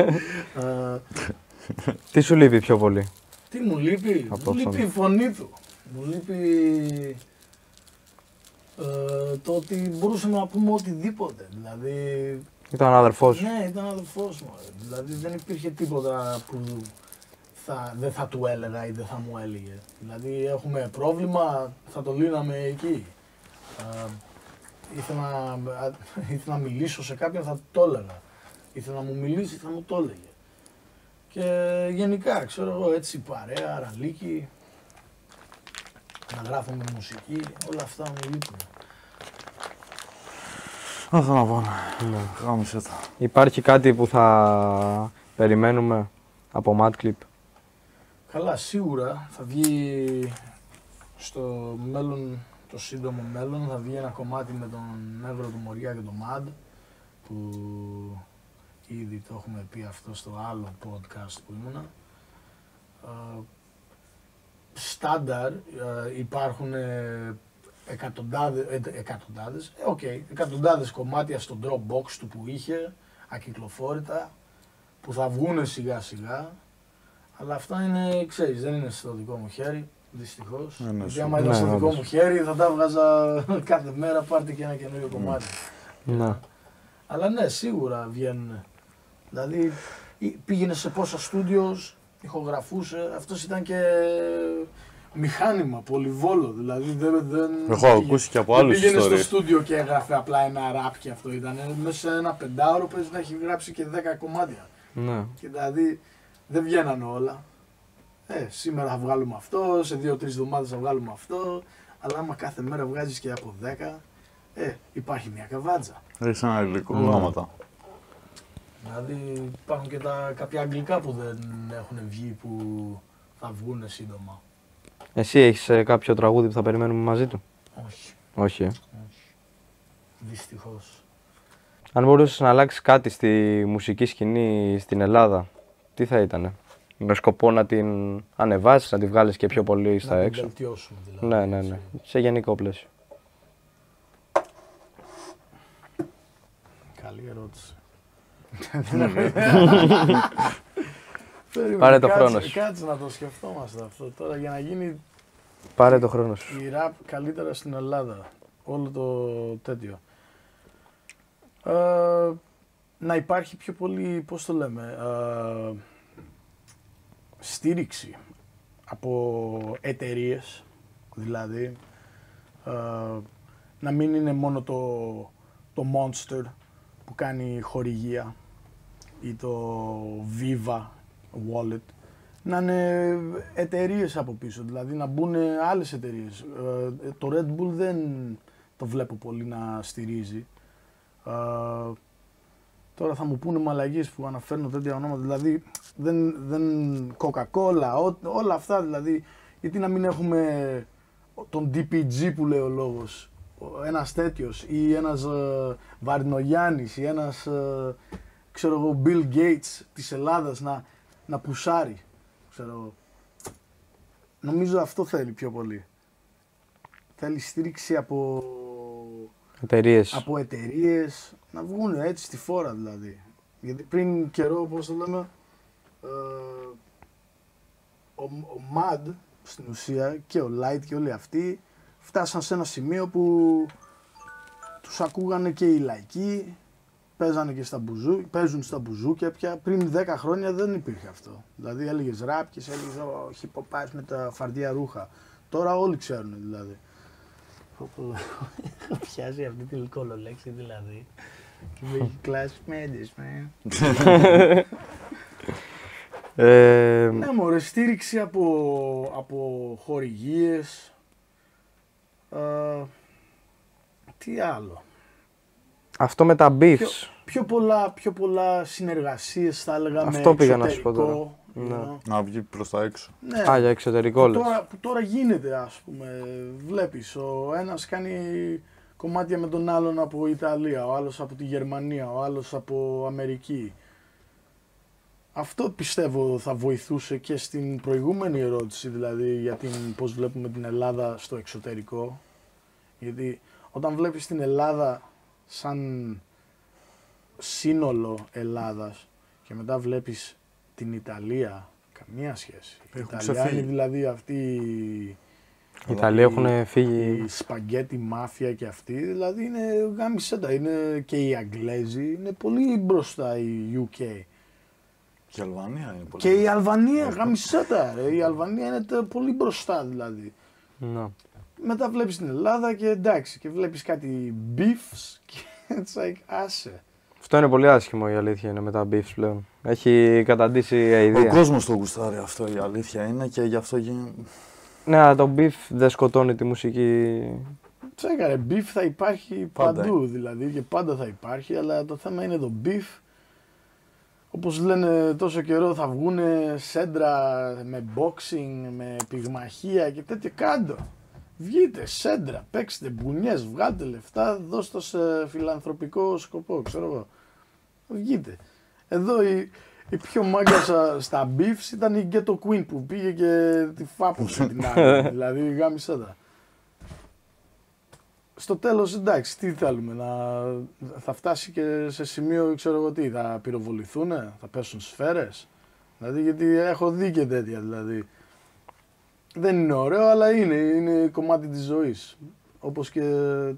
Τι σου λείπει πιο πολύ? Τι μου λείπει? Μου λείπει η φωνή του. Μου λείπει το ότι μπορούσαμε να πούμε οτιδήποτε. Δηλαδή... Ήταν αδερφός. Ναι, ήταν αδερφός μου. Δηλαδή δεν υπήρχε τίποτα που δεν θα του έλεγα ή δεν θα μου έλεγε. Δηλαδή έχουμε πρόβλημα, θα το λύναμε εκεί. Ήθελα να μιλήσω σε κάποιον, θα το έλεγα. Ήθελα να μου μιλήσει, θα μου το έλεγε. Και γενικά, ξέρω εγώ, έτσι παρέα, ραλίκι, να γράφουμε μουσική, όλα αυτά μου λείπουν. Αυτό να πάμε. Γάμισε τα. Υπάρχει κάτι που θα περιμένουμε από Mad Clip? Καλά, σίγουρα θα βγει στο μέλλον, το σύντομο μέλλον, θα βγει ένα κομμάτι με τον Εύρο του Μοριά και τον Mad, που ήδη το έχουμε πει αυτό στο άλλο podcast που ήμουνα. Στάνταρ υπάρχουν εκατοντάδες κομμάτια στο Dropbox του που είχε, ακυκλοφόρητα, που θα βγούνε σιγά σιγά. Αλλά αυτά είναι, ξέρεις, δεν είναι στο δικό μου χέρι, δυστυχώς. Γιατί άμα ήταν στο δικό μου χέρι θα τα βγάζα κάθε μέρα, πάρτε και ένα καινούριο κομμάτι. Ναι. Αλλά ναι, σίγουρα βγαίνουν. Δηλαδή πήγαινε σε πόσα στούντιος, ηχογραφούσε, αυτός ήταν και μηχάνημα, πολυβόλο, δηλαδή δεν έχω ακούσει και από άλλους ιστορίες. Πήγαινε στο στούντιο και έγραφε απλά ένα ραπ και αυτό ήταν, μέσα σε ένα 5ωρο παίζει να έχει γράψει και 10 κομμάτια. Ναι. Και δηλαδή δεν βγαίνανε όλα. Σήμερα θα βγάλουμε αυτό, σε 2-3 εβδομάδες θα βγάλουμε αυτό, αλλά άμα κάθε μέρα βγάζεις και από 10, υπάρχει μια καβάτζα. Έχεις ένα υλικό γράμματα. Δηλαδή υπάρχουν και κάποια αγγλικά που δεν έχουν βγει που θα βγουν σύντομα. Εσύ έχεις κάποιο τραγούδι που θα περιμένουμε μαζί του? Όχι. Όχι. Όχι. Δυστυχώς. Αν μπορούσες να αλλάξεις κάτι στη μουσική σκηνή στην Ελλάδα, τι θα ήτανε? Με σκοπό να την ανεβάσεις, να τη βγάλεις και πιο πολύ στα έξω. Να την βελτιώσουμε δηλαδή. Ναι. Σε γενικό πλαίσιο. Καλή ερώτηση. Πάρε το χρόνο σου. Κάτσε να το σκεφτόμαστε αυτό τώρα για να γίνει Πάρε το χρόνο σου. η ραπ καλύτερα στην Ελλάδα. Όλο το τέτοιο. Να υπάρχει πιο πολύ, πώς το λέμε, στήριξη από εταιρείες, δηλαδή να μην είναι μόνο το Monster που κάνει χορηγία ή το Viva Wallet, να είναι εταιρείες από πίσω, δηλαδή να μπουν άλλες εταιρείες. Το Red Bull δεν το βλέπω πολύ να στηρίζει. Τώρα θα μου πούνε μαλαγίες που αναφέρνω τέτοια ονόματα, δηλαδή δεν Coca-Cola, όλα αυτά δηλαδή, γιατί να μην έχουμε τον DPG που λέει ο λόγος, ένας τέτοιος ή ένας Βαρδινογιάννης ή ένας ξέρω εγώ Bill Gates της Ελλάδας να πουσάρει, ξέρω εγώ. Νομίζω αυτό θέλει πιο πολύ. Θέλει στήριξη από εταιρείες να βγουν έτσι στη φόρα δηλαδή. Γιατί πριν καιρό, πώς το λέμε, ο Mad στην ουσία και ο Light και όλοι αυτοί φτάσαν σε ένα σημείο που τους ακούγανε και οι λαϊκοί, παίζανε και παίζουν στα μπουζούκια πια. Πριν 10 χρόνια δεν υπήρχε αυτό. Δηλαδή έλεγες ραπ και έλεγες χιποπάς με τα φαρδιά ρούχα. Τώρα όλοι ξέρουν δηλαδή. Έχω πιάσει αυτή την κολολέξη δηλαδή και με έχει κλάσει μέντες, Ναι, μωρέ, στήριξη από χορηγίες. Τι άλλο. Αυτό με τα beefs. Πιο πολλά συνεργασίες θα έλεγα. Αυτό με πήγα να σου πω εξωτερικό. τώρα. Ναι. Να βγει προς τα έξω. Ναι. Για εξωτερικό λες. Που τώρα γίνεται, ας πούμε. Βλέπεις, ο ένας κάνει κομμάτια με τον άλλον από Ιταλία, ο άλλος από τη Γερμανία, ο άλλος από Αμερική. Αυτό πιστεύω θα βοηθούσε και στην προηγούμενη ερώτηση, δηλαδή για πώς βλέπουμε την Ελλάδα στο εξωτερικό. Γιατί όταν βλέπεις την Ελλάδα σαν σύνολο Ελλάδας και μετά βλέπεις την Ιταλία, καμία σχέση. Οι Ιταλιάνοι δηλαδή αυτοί... Οι Ιταλοί έχουν φύγει. Η σπαγκέτι μάφια και αυτοί, δηλαδή είναι γάμισέτα. Είναι και οι Αγγλέζοι, είναι πολύ μπροστά η UK. Και η Αλβανία είναι πολύ. Και η Αλβανία, γάμισέτα. Η Αλβανία είναι πολύ μπροστά δηλαδή. Να. Μετά βλέπεις την Ελλάδα και εντάξει, και βλέπεις κάτι beefs και it's like, άσε. Αυτό είναι πολύ άσχημο, η αλήθεια είναι, με τα beefs πλέον. Έχει καταντήσει η αηδία. Ο κόσμος το γουστάρει αυτό, η αλήθεια είναι, και γι' αυτό γίνει. Ναι, αλλά το beef δεν σκοτώνει τη μουσική. Τσέκαρε, beef θα υπάρχει Πάντα. παντού δηλαδή και πάντα θα υπάρχει, αλλά το θέμα είναι το beef. Όπως λένε τόσο καιρό θα βγούνε σέντρα με boxing, με πυγμαχία και τέτοια, κάντο. Βγείτε σέντρα, παίξτε μπουνιές, βγάλτε λεφτά, δώστε το σε φιλανθρωπικό σκοπό, ξέρω εγώ. Βγείτε. Εδώ η πιο μάγκα στα beefs ήταν η Ghetto Queen που πήγε και τη φάπωσε την άλλη, δηλαδή γάμισε τα. Στο τέλος εντάξει, τι θέλουμε, θα φτάσει και σε σημείο, ξέρω εγώ τι, θα πυροβοληθούνε, θα πέσουν σφαίρες, δηλαδή γιατί έχω δει και τέτοια δηλαδή. Δεν είναι ωραίο, αλλά είναι κομμάτι της ζωής. Όπως και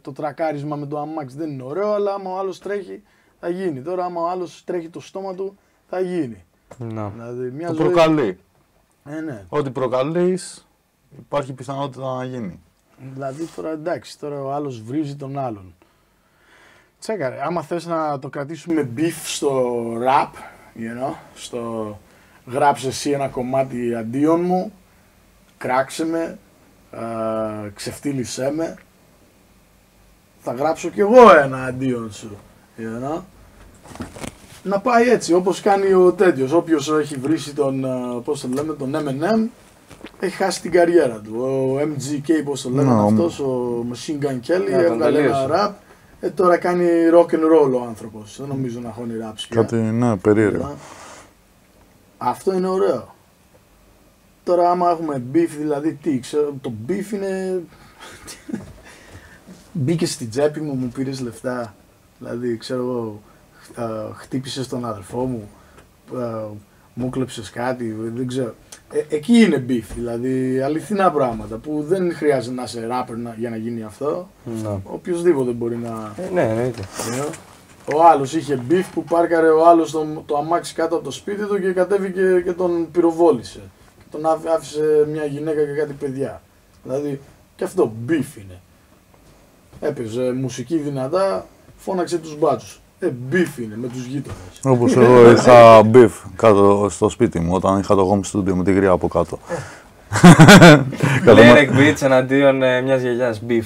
το τρακάρισμα με το αμάξι δεν είναι ωραίο, αλλά άμα ο άλλος τρέχει θα γίνει. Τώρα άμα ο άλλος τρέχει το στόμα του θα γίνει. Να. Δηλαδή, μια Το ζωή... προκαλεί. Ναι. Ό,τι προκαλείς υπάρχει πιθανότητα να γίνει. Δηλαδή τώρα εντάξει, τώρα ο άλλος βρίζει τον άλλον. Τσέκαρε, άμα θες να το κρατήσουμε beef στο rap, στο γράψε εσύ ένα κομμάτι αντίον μου, κράξε με, ξεφτύλισέ με, θα γράψω κι εγώ ένα αντίον σου, να πάει έτσι, όπως κάνει ο τέτοιος, όποιος έχει βρήσει τον, πώς το λέμε, τον Eminem, έχει χάσει την καριέρα του. Ο MGK, πώς το λένε αυτός, ο Machine Gun Kelly, έβγαλε ένα rap, τώρα κάνει rock and roll ο άνθρωπος, δεν νομίζω να χώνει raps πια. Κάτι, ναι, περίεργο. Αυτό είναι ωραίο. Τώρα άμα έχουμε beef, δηλαδή τι, ξέρω, το beef είναι... Μπήκε στην τσέπη μου, μου πήρες λεφτά, δηλαδή ξέρω εγώ, χτύπησες τον αδελφό μου, μου κλέψες κάτι, δεν ξέρω. Εκεί είναι beef, δηλαδή αληθινά πράγματα που δεν χρειάζεται να είσαι rapper για να γίνει αυτό. Οποιοςδήποτε μπορεί να... Ναι, εννοείται. Ο άλλος είχε beef που πάρκαρε ο άλλος το αμάξι κάτω από το σπίτι του και κατέβηκε και τον πυροβόλησε. Και τον άφησε μια γυναίκα και κάτι παιδιά. Δηλαδή και αυτό beef είναι. Έπαιζε μουσική δυνατά, φώναξε τους μπάτσους. Beef είναι με τους γείτονες. Όπως εγώ είχα beef κάτω στο σπίτι μου όταν είχα το home studio με τη γριά από κάτω. Lyric beats εναντίον μιας γιαγιάς, beef.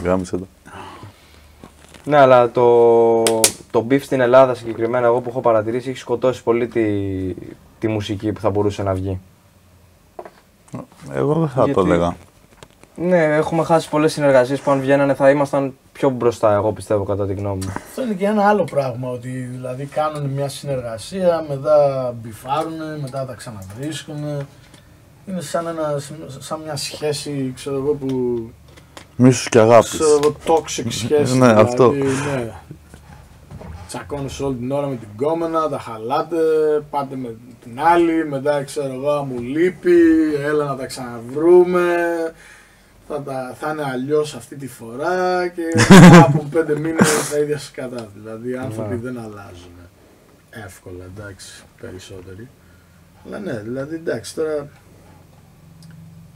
Γάμισε το. Ναι, αλλά το beef στην Ελλάδα συγκεκριμένα, εγώ που έχω παρατηρήσει, έχει σκοτώσει πολύ τη μουσική που θα μπορούσε να βγει. Εγώ δεν θα το έλεγα. Ναι, έχουμε χάσει πολλές συνεργασίες που αν βγαίνανε θα ήμασταν πιο μπροστά, εγώ πιστεύω, κατά τη γνώμη μου. Αυτό είναι και ένα άλλο πράγμα, ότι δηλαδή κάνουν μια συνεργασία, μετά μπιφάρουν, μετά τα ξαναβρίσκουν. Είναι σαν μια σχέση, ξέρω εγώ, που... Μίσος και αγάπης. Toxic σχέση, ναι, δηλαδή, αυτό. Ναι. Τσακώνεις όλη την ώρα με την κόμενα, τα χαλάτε, πάτε με την άλλη, μετά ξέρω εγώ, μου λείπει, έλα να τα ξαναβρούμε. Θα είναι αλλιώς αυτή τη φορά και από 5 μήνες τα ίδια σκατά. Δηλαδή οι άνθρωποι δεν αλλάζουν εύκολα, εντάξει, περισσότεροι. Αλλά ναι, δηλαδή εντάξει, τώρα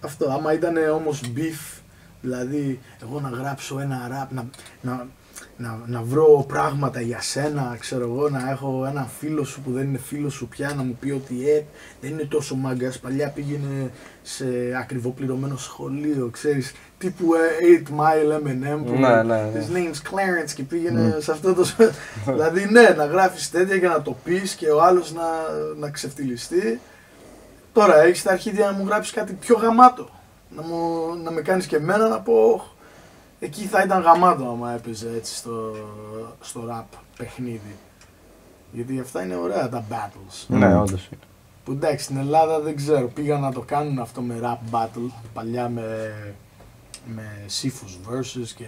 αυτό, άμα ήταν όμως beef, δηλαδή εγώ να γράψω ένα rap, να βρω πράγματα για σένα, ξέρω εγώ, να έχω έναν φίλο σου που δεν είναι φίλο σου πια, να μου πει ότι δεν είναι τόσο μάγκας, παλιά πήγαινε σε ακριβοπληρωμένο σχολείο, ξέρεις, τύπου 8 Mile M&M που his name's Clarence και πήγαινε σε αυτό το... Δηλαδή ναι, να γράφεις τέτοια και να το πεις και ο άλλος να ξεφτυλιστεί. Τώρα έχεις τα αρχίδια να μου γράψεις κάτι πιο γαμάτο, να με κάνεις και εμένα να πω... Εκεί θα ήταν γαμάτο άμα έπαιζε έτσι στο rap παιχνίδι. Γιατί αυτά είναι ωραία τα battles. Ναι, όντως. Που εντάξει, στην Ελλάδα δεν ξέρω, πήγαν να το κάνουν αυτό με rap battle, παλιά με Σύφους versus και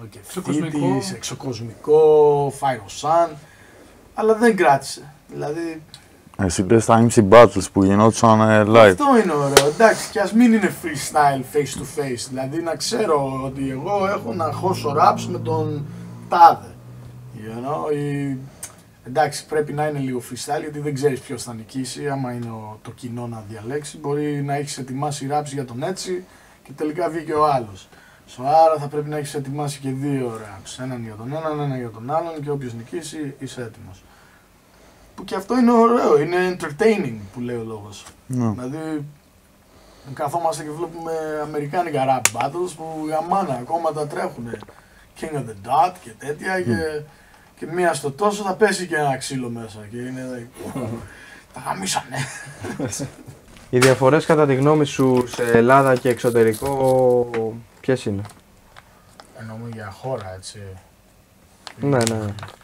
και Φτήτης, Εξοκοσμικό, Φάιροσάν, αλλά δεν κράτησε. Δηλαδή... Εσύ λες τα MC Battles που γινόντουσαν live. Αυτό είναι ωραίο, εντάξει, κι ας μην είναι freestyle face to face, δηλαδή να ξέρω ότι εγώ έχω να χώσω raps με τον τάδε, you know, εντάξει πρέπει να είναι λίγο freestyle γιατί δεν ξέρεις ποιος θα νικήσει, άμα είναι το κοινό να διαλέξει, μπορεί να έχεις ετοιμάσει raps για τον έτσι και τελικά βγήκε ο άλλος. Άρα θα πρέπει να έχεις ετοιμάσει και δύο raps, έναν για τον έναν, έναν για τον άλλον και όποιος νικήσει είσαι έτοιμος. Που και αυτό είναι ωραίο, είναι entertaining που λέει ο λόγος. Δηλαδή καθόμαστε και βλέπουμε αμερικάνικα rap battles που γαμάνα ακόμα τα τρέχουνε. King of the Dot και τέτοια και μία στο τόσο θα πέσει και ένα ξύλο μέσα και είναι τα γαμίσανε. Οι διαφορές κατά τη γνώμη σου σε Ελλάδα και εξωτερικό ποιες είναι? Εννοούμε για χώρα έτσι. Ναι.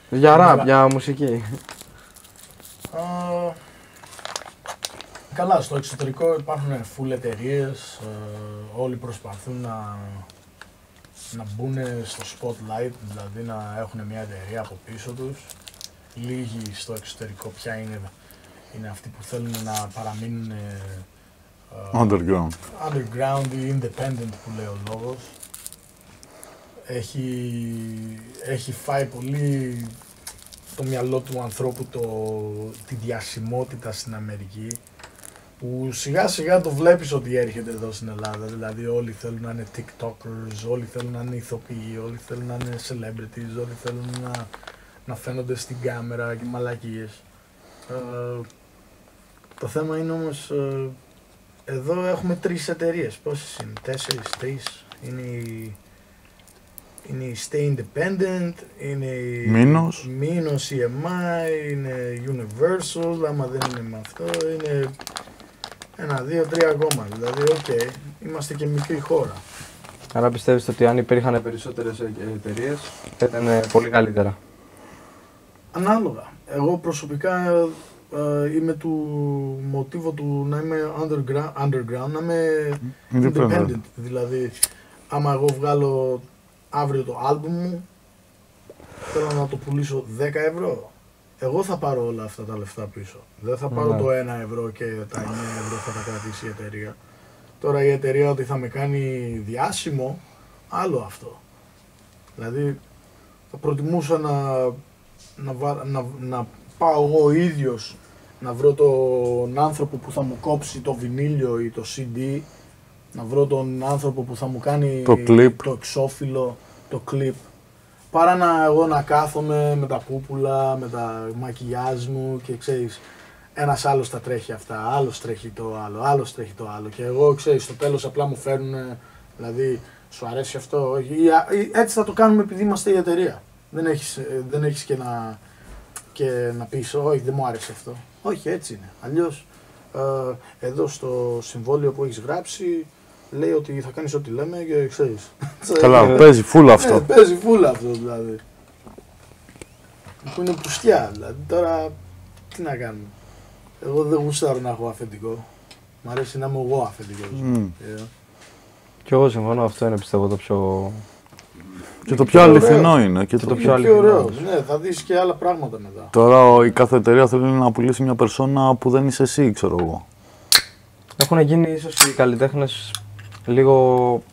Για rap, για μουσική. Καλά, στο εξωτερικό υπάρχουν full εταιρείες, όλοι προσπαθούν να μπουν στο spotlight, δηλαδή να έχουν μια εταιρεία από πίσω τους. Λίγοι στο εξωτερικό πια είναι αυτοί που θέλουν να παραμείνουν underground ή independent που λέει ο λόγος. Έχει φάει πολύ το μυαλό του ανθρώπου τη διασημότητα στην Αμερική που σιγά σιγά το βλέπεις ότι έρχεται εδώ στην Ελλάδα, δηλαδή όλοι θέλουν να είναι tiktokers, όλοι θέλουν να είναι ηθοποιοί, όλοι θέλουν να είναι celebrities, όλοι θέλουν να φαίνονται στην κάμερα και μαλακίες. Το θέμα είναι όμως, εδώ έχουμε 3 εταιρείες, πόσες είναι, 4, 3, είναι η Stay Independent, είναι η Minos EMI, είναι Universal, άμα δεν είναι με αυτό, είναι 1, 2, 3 ακόμα, δηλαδή είμαστε και μικρή χώρα. Άρα πιστεύεις ότι αν υπήρχαν περισσότερες εταιρείες θα ήταν πολύ καλύτερα? Ανάλογα. Εγώ προσωπικά είμαι του μοτίβου του να είμαι underground, να είμαι independent, δηλαδή άμα εγώ βγάλω αύριο το άλμπουμ μου, θέλω να το πουλήσω 10 ευρώ. Εγώ θα πάρω όλα αυτά τα λεφτά πίσω. Δεν θα πάρω το 1 ευρώ και τα 9 ευρώ θα τα κρατήσει η εταιρεία. Τώρα η εταιρεία ότι θα με κάνει διάσημο, άλλο αυτό. Δηλαδή θα προτιμούσα να πάω εγώ ο ίδιος να βρω τον άνθρωπο που θα μου κόψει το βινίλιο ή το CD, να βρω τον άνθρωπο που θα μου κάνει το εξώφυλλο, το κλιπ, παρά εγώ να κάθομαι με τα πούπουλα, με τα μακιγιάζ μου και ξέρεις, ένας άλλος τα τρέχει αυτά, άλλος τρέχει το άλλο, άλλος τρέχει το άλλο και εγώ ξέρεις, στο τέλος απλά μου φέρνουν, δηλαδή σου αρέσει αυτό, όχι, έτσι θα το κάνουμε επειδή είμαστε η εταιρεία. Δεν έχεις και να πεις, όχι δεν μου άρεσε αυτό. Όχι, έτσι είναι. Αλλιώς εδώ στο συμβόλαιο που έχεις γράψει λέει ότι θα κάνεις ό,τι λέμε και ξέρεις. Καλά, παίζει φουλ αυτό. Παίζει φουλ αυτό δηλαδή. Που είναι πουστιά δηλαδή. Τώρα τι να κάνουμε. Εγώ δεν γουστάρω να έχω αφεντικό. Μ' αρέσει να είμαι εγώ αφεντικός. Κι εγώ συμφωνώ, αυτό είναι πιστεύω το πιο... Και το πιο αληθινό είναι. Και το πιο ωραίο. Ναι, θα δεις και άλλα πράγματα μετά. Τώρα η κάθε εταιρεία θέλει να πουλήσει μια περσόνα που δεν είσαι εσύ, ξέρω εγώ. Έχουν γίνει ίσως και οι καλλιτέχνες λίγο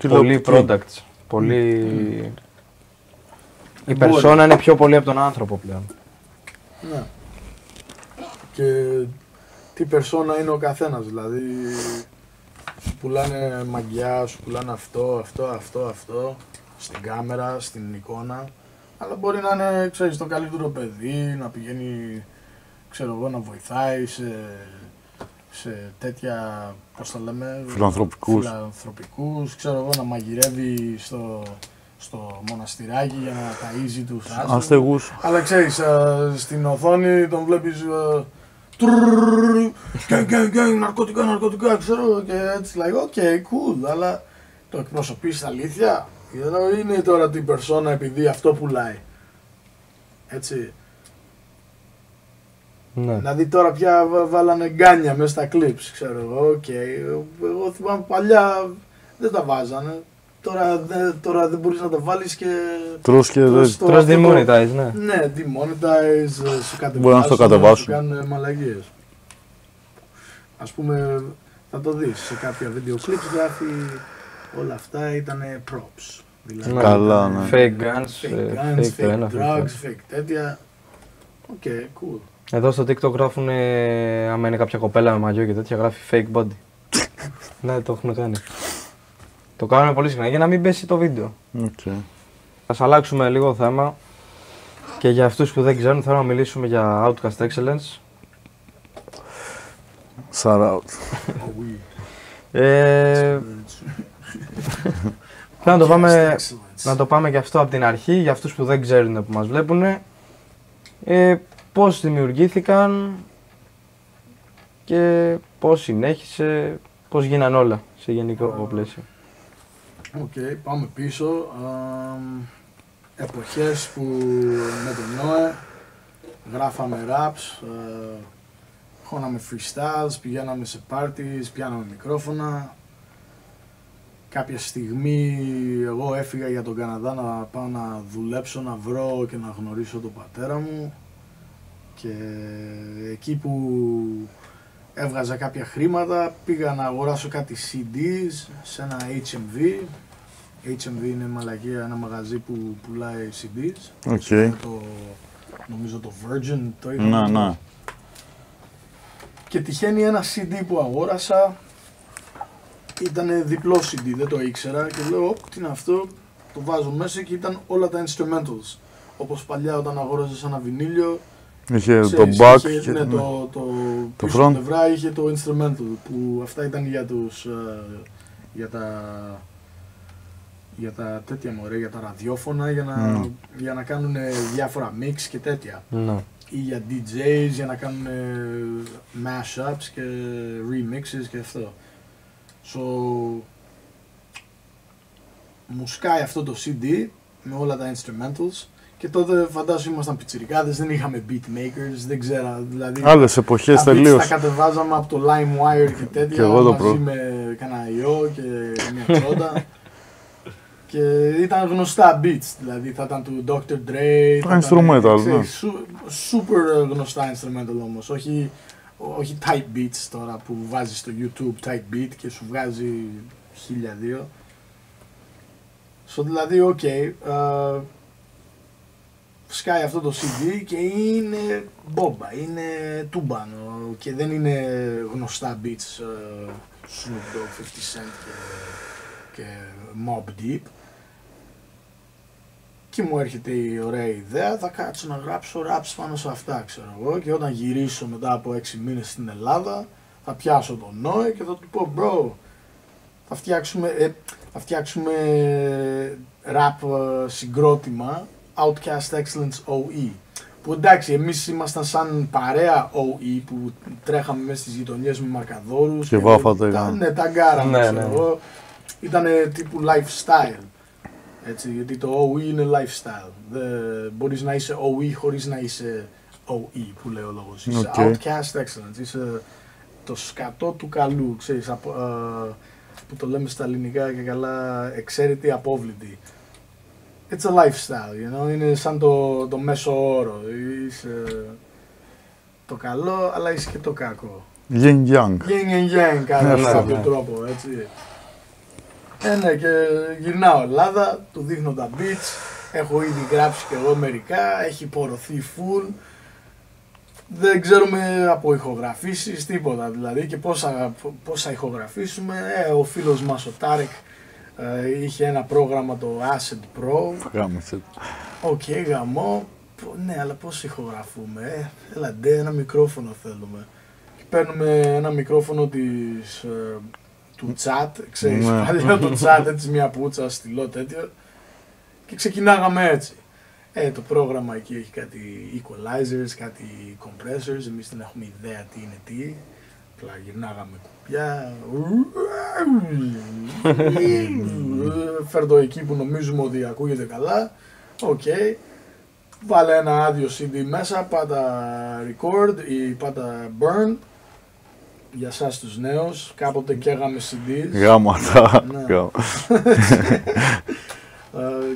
πολύ products. Πολύ... Η περσόνα είναι πιο πολύ από τον άνθρωπο πλέον. Ναι. Και τι περσόνα είναι ο καθένας, δηλαδή σου πουλάνε μαγιά, σου πουλάνε αυτό. στην κάμερα, στην εικόνα. Αλλά μπορεί να είναι, ξέρεις, το καλύτερο παιδί, να πηγαίνει, ξέρω εγώ, να βοηθάει σε τέτοια, πώς τα λέμε, φιλανθρωπικούς, ξέρω εγώ, να μαγειρεύει στο μοναστηράκι για να ταΐζει τους άστεγους. Αλλά ξέρεις, στην οθόνη τον βλέπεις ναρκωτικά, ξέρω, και έτσι like, ok, cool, αλλά το εκπροσωπείς στα αλήθεια, είναι τώρα την περσόνα επειδή αυτό πουλάει, έτσι. Ναι. Δηλαδή τώρα πια βάλανε γκάνια μέσα στα clips, ξέρω εγώ, εγώ θυμάμαι παλιά δεν τα βάζανε. Τώρα δεν μπορείς να τα βάλεις και τρως demonetize, ναι. Ναι, demonetize, σου κατεβάσουν, σου κάνουν μαλαγίες. Ας πούμε, θα το δεις σε κάποια βίντεο clips, γράφει όλα αυτά ήταν props. Δηλαδή, καλά, ναι. Fake guns, fake drugs, fake τέτοια. Οκ, cool. Εδώ στο TikTok γράφουν, άμα είναι κάποια κοπέλα με μαγιό και τέτοια, γράφει fake body. Ναι, το έχουν κάνει. Το κάνουμε πολύ συχνά για να μην πέσει το βίντεο. Okay. Ας αλλάξουμε λίγο θέμα και για αυτούς που δεν ξέρουν θέλω να μιλήσουμε για Outcast Excellence. Shout out. Να το πάμε και αυτό από την αρχή, για αυτούς που δεν ξέρουν που μας βλέπουν. Πώς δημιουργήθηκαν και πώς συνέχισε, πώς γίναν όλα σε γενικό πλαίσιο. Οκ, πάμε πίσω. Εποχές που με τον Νόε γράφαμε raps, χώναμε freestyles, πηγαίναμε σε parties, πιάναμε μικρόφωνα. Κάποια στιγμή εγώ έφυγα για τον Καναδά να πάω να δουλέψω, να βρω και να γνωρίσω τον πατέρα μου. Και εκεί που έβγαζα κάποια χρήματα πήγα να αγοράσω κάτι CDs σε ένα HMV. HMV είναι μαλακία, ένα μαγαζί που πουλάει CDs. Okay. Νομίζω το Virgin το είχα. Να. Και τυχαίνει ένα CD που αγόρασα. Ήταν διπλό CD, δεν το ήξερα και λέω τι είναι αυτό, το βάζω μέσα και ήταν όλα τα instrumentals. Όπως παλιά όταν αγόραζες ένα βινίλιο, είχε ξέρεις, το back είχε, και ναι, το πίσω πλευρά είχε το instrumental που αυτά ήταν για τους για τα τέτοια μωρέ, για τα ραδιόφωνα για να κάνουν διάφορα mix και τέτοια. Ή για DJs για να κάνουν mashups και remixes και αυτό. So, μου σκάει αυτό το CD με όλα τα instrumentals και τότε φαντάζομαι ήμασταν πιτσιρικάδες, δεν είχαμε beatmakers, δεν ξέρα, δηλαδή άλλες εποχές τελείως. Τα κατεβάζαμε από το LimeWire και τέτοια μαζί με κανένα ιό και μια τσόντα και ήταν γνωστά beats, δηλαδή θα ήταν του Dr. Dre, τα instrumental, ναι. Super γνωστά instrumental όμως, όχι type beats τώρα που βάζεις στο YouTube type beat και σου βγάζει 1002. So, δηλαδή, σκάει αυτό το CD και είναι μπόμπα, είναι τούμπανο και δεν είναι γνωστά beats Snoop Dogg, 50 Cent και Mobb Deep. Και μου έρχεται η ωραία ιδέα, θα κάτσω να γράψω raps πάνω σε αυτά, ξέρω εγώ, και όταν γυρίσω μετά από 6 μήνες στην Ελλάδα θα πιάσω τον Νόε και θα του πω bro, θα φτιάξουμε rap συγκρότημα Outcast Excellence OE. Που εντάξει, εμείς ήμασταν σαν παρέα OE που τρέχαμε μέσα στις γειτονιές με μαρκαδόρους και βάφατε. Ναι, ταγκάραμε, ξέρω εγώ. Ήτανε τύπου lifestyle. Έτσι, γιατί το OE είναι lifestyle. Δεν μπορείς να είσαι OE χωρίς να είσαι OE που λέει ο λόγος. Είσαι Outcast Excellence, είσαι το σκατό του καλού, ξέρεις, που το λέμε στα ελληνικά και καλά, εξαίρετη απόβλητη. It's a lifestyle, you know? Είναι σαν το μέσο όρο. Είσαι το καλό, αλλά είσαι και το κακό. Yin Yang. Yin and Yang, κατά κάποιο τρόπο, έτσι. Ναι, και γυρνάω Ελλάδα, του δείχνω τα beats, έχω ήδη γράψει και εγώ μερικά, έχει πορωθεί full. Δεν ξέρουμε από ηχογραφήσεις τίποτα δηλαδή και πώς θα ηχογραφήσουμε. Ο φίλος μας ο Τάρεκ Είχε ένα πρόγραμμα το Acid Pro. Γάμισε. Οκ, γαμό. Ναι, αλλά πώς ηχογραφούμε. Έλα ντε, ένα μικρόφωνο θέλουμε. Και παίρνουμε ένα μικρόφωνο του chat, ξέρεις, παλιά το chat, έτσι μια πουτσα, στυλό τέτοιο. Και ξεκινάγαμε έτσι. Το πρόγραμμα εκεί έχει κάτι equalizers, κάτι compressors, εμείς δεν έχουμε ιδέα τι είναι τι. Απλά γυρνάγαμε κουμπιά. Φέρ' το εκεί που νομίζουμε ότι ακούγεται καλά. Οκ. Βάλε ένα άδειο CD μέσα, πάτα record ή πάτα burn. Για σας τους νέους, κάποτε καίγαμε CDs. Γάματα.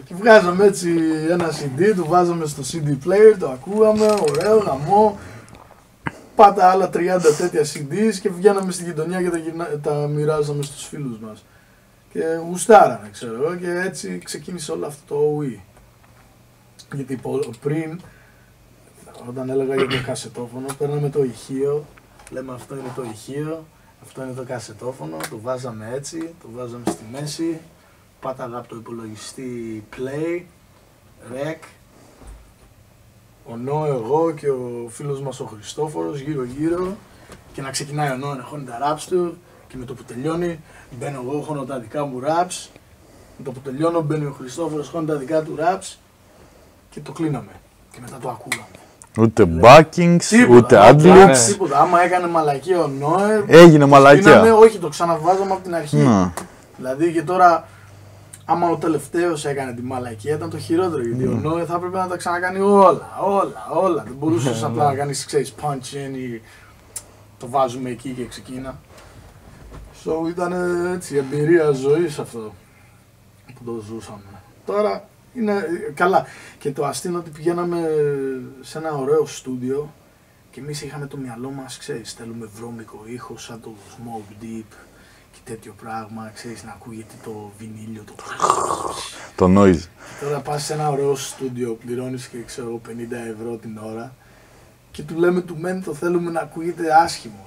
Και βγάζαμε έτσι ένα CD, το βάζαμε στο CD player, το ακούγαμε, ωραίο, γαμό. Πάτα άλλα 30 τέτοια CDs και βγαίναμε στη γειτονιά και τα μοιράζαμε στους φίλους μας. Και γουστάρανε, ξέρω εγώ, και έτσι ξεκίνησε όλο αυτό το OE. Γιατί πριν, όταν έλεγα για το κασετόφωνο, παίρναμε το ηχείο, λέμε αυτό είναι το ηχείο, αυτό είναι το κασετόφωνο, το βάζαμε έτσι, το βάζαμε στη μέση, πάταγα από το υπολογιστή play, rec, ο Νό, εγώ και ο φίλος μας ο Χριστόφορος γύρω γύρω και να ξεκινάει ο Νό να χώνει τα raps του και με το που τελειώνει μπαίνω εγώ, χώνω τα δικά μου raps, με το που τελειώνω μπαίνει ο Χριστόφορος, χώνει τα δικά του raps και το κλείναμε και μετά το ακούγαμε. Ούτε backings, ούτε adlibs. Τίποτα. Άμα έκανε μαλακία ο Νόε, έγινε μαλακία. Όχι, το ξαναβάζαμε από την αρχή. Δηλαδή και τώρα, άμα ο τελευταίος έκανε τη μαλακία, ήταν το χειρότερο. Γιατί ο Νόε θα έπρεπε να τα ξανακάνει όλα. Δεν μπορούσες απλά να κάνεις, ξέρεις, punch in ή το βάζουμε εκεί και ξεκίνα. So ήταν έτσι εμπειρία ζωής αυτό που το ζούσαμε. Τώρα είναι καλά. Και το αστείο είναι ότι πηγαίναμε σε ένα ωραίο στούντιο και εμείς είχαμε το μυαλό μας, ξέρεις, θέλουμε βρώμικο ήχο σαν το Smoke Deep και τέτοιο πράγμα, ξέρεις, να ακούγεται το βινίλιο, το noise. Και τώρα πας σε ένα ωραίο στούντιο, πληρώνεις και ξέρω 50 ευρώ την ώρα και του λέμε του μεν το θέλουμε να ακούγεται άσχημο.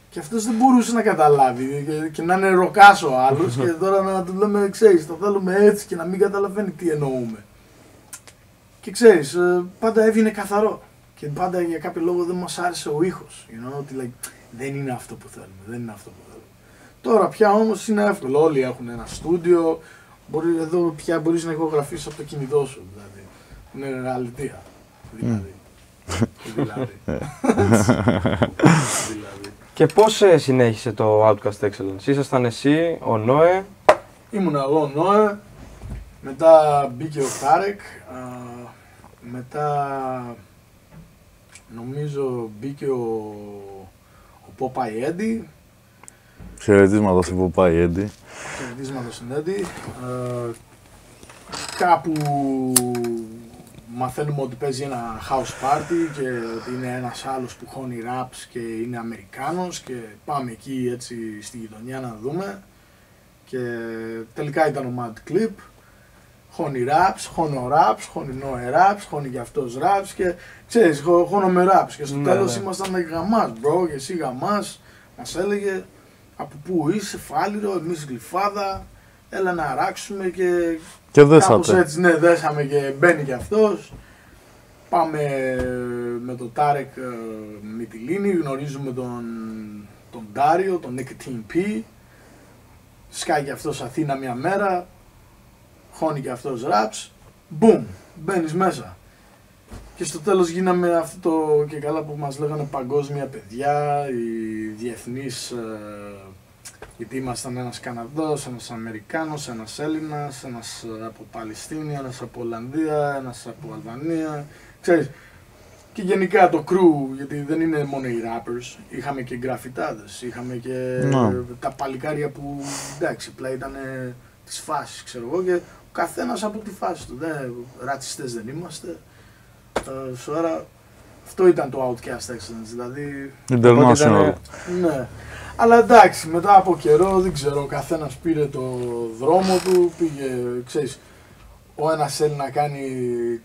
Και αυτός δεν μπορούσε να καταλάβει και να είναι ροκάς ο άλλος και τώρα να του λέμε, ξέρεις, το θέλουμε έτσι και να μην καταλαβαίνει τι εννοούμε. Και ξέρεις, πάντα έβγαινε καθαρό και πάντα για κάποιο λόγο δεν μας άρεσε ο ήχος. You know, ότι like, δεν είναι αυτό που θέλουμε, Τώρα πια όμως είναι εύκολο, όλοι έχουν ένα στούντιο, εδώ πια μπορείς να ηχογραφήσεις από το κινητό σου, δηλαδή. Είναι αλήθεια. Δηλαδή. Και πώς συνέχισε το Outcast Excellence, ήσασταν εσύ, ο Νόε? Ήμουν εγώ ο Νόε, μετά μπήκε ο Τάρεκ, μετά νομίζω μπήκε ο Πόπαϊ Έντι. Χαιρετίσματα στον Πόπαϊ Έντι. Χαιρετίσματα στον Έντι. Κάπου μαθαίνουμε ότι παίζει ένα house party και ότι είναι ένας άλλος που χώνει raps και είναι Αμερικάνος και πάμε εκεί έτσι στη γειτονιά να δούμε και τελικά ήταν ο Mad Clip, χώνει raps, χώνω raps, χώνει Noe raps, χώνει και αυτός raps και ξέρεις, χώνω με raps και στο τέλος ήμασταν γαμάς bro και εσύ γαμάς, μας έλεγε από πού είσαι Φάληρο, εμείς Γλυφάδα, έλα να αράξουμε και κάπως έτσι, ναι, δέσαμε και μπαίνει και αυτός. Πάμε με τον Τάρεκ Μυτιλίνη, γνωρίζουμε τον Ντάριο, τον Nicotine P. Σκάει και αυτός Αθήνα μια μέρα, χώνει και αυτός raps, boom, μπαίνεις μέσα. Και στο τέλος γίναμε αυτό το και καλά που μας λέγανε παγκόσμια παιδιά, οι διεθνείς, γιατί ήμασταν ένας Καναδός, ένας Αμερικάνος, ένας Έλληνας, ένας από Παλαιστίνη, ένας από Ολλανδία, ένας από Αλβανία, ξέρεις. Και γενικά το crew, γιατί δεν είναι μόνο οι rappers, είχαμε και γκραφιτάδες, είχαμε και τα παλικάρια που εντάξει, απλά ήταν της φάσης, ξέρω εγώ, και ο καθένας από τη φάση του, ρατσιστές δεν είμαστε. Άρα αυτό ήταν το Outcast Excellence, δηλαδή... International. Ναι. Αλλά εντάξει, μετά από καιρό, δεν ξέρω, ο καθένας πήρε το δρόμο του, πήγε, ξέρεις, ο ένας θέλει να κάνει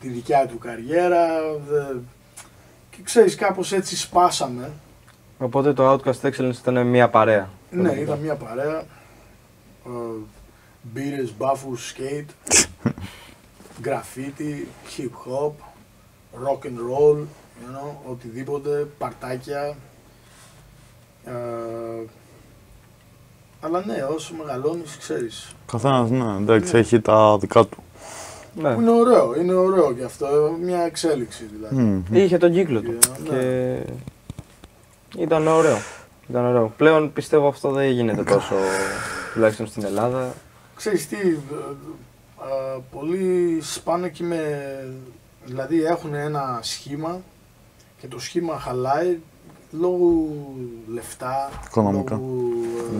τη δικιά του καριέρα και ξέρεις, κάπως έτσι σπάσαμε. Οπότε το Outcast Excellence ήταν μια παρέα. Ναι, ήταν μια παρέα. μπύρες, μπάφους, σκέιτ, graffiti, hip hop, rock and roll, you know, οτιδήποτε, παρτάκια. Αλλά ναι, όσο μεγαλώνεις, ξέρεις. Καθένας, ναι, εντάξει, έχει τα δικά του. Ναι. Είναι ωραίο και αυτό, μια εξέλιξη δηλαδή. Είχε τον κύκλο του και ήταν ωραίο. Πλέον πιστεύω αυτό δεν γίνεται τόσο, τουλάχιστον στην Ελλάδα. Ξέρεις τι, πολλοί σπάνε και δηλαδή έχουν ένα σχήμα και το σχήμα χαλάει λόγω λεφτά, Οικονομικά.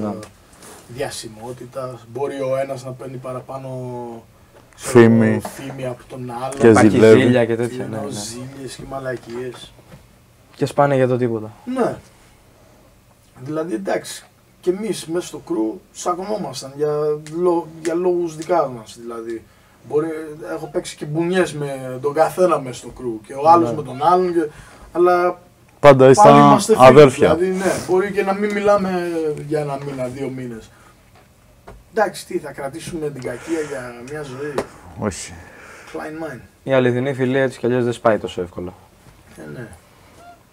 λόγω διασημότητας. Μπορεί ο ένας να παίρνει παραπάνω Φήμη από τον άλλο. Και ζηλεύει. Ζήλια και τέτοια. Ναι. Ζήλιες και μαλακίες. Και σπάνε για το τίποτα. Ναι. Δηλαδή εντάξει, και εμείς μέσα στο κρου σακωνόμασταν για λόγους δικά μας. Δηλαδή, έχω παίξει και μπουνιές με τον καθένα μέσα στο κρου και ο άλλος με τον άλλον. Αλλά πάντα ήσταν αδέρφια. Δηλαδή, ναι, μπορεί και να μην μιλάμε για ένα μήνα, 2 μήνες. Εντάξει, τι, θα κρατήσουμε την κακία για μια ζωή. Όχι. Fine mind. Η αληθινή φιλία έτσι κι αλλιώς δεν σπάει τόσο εύκολα. Ναι.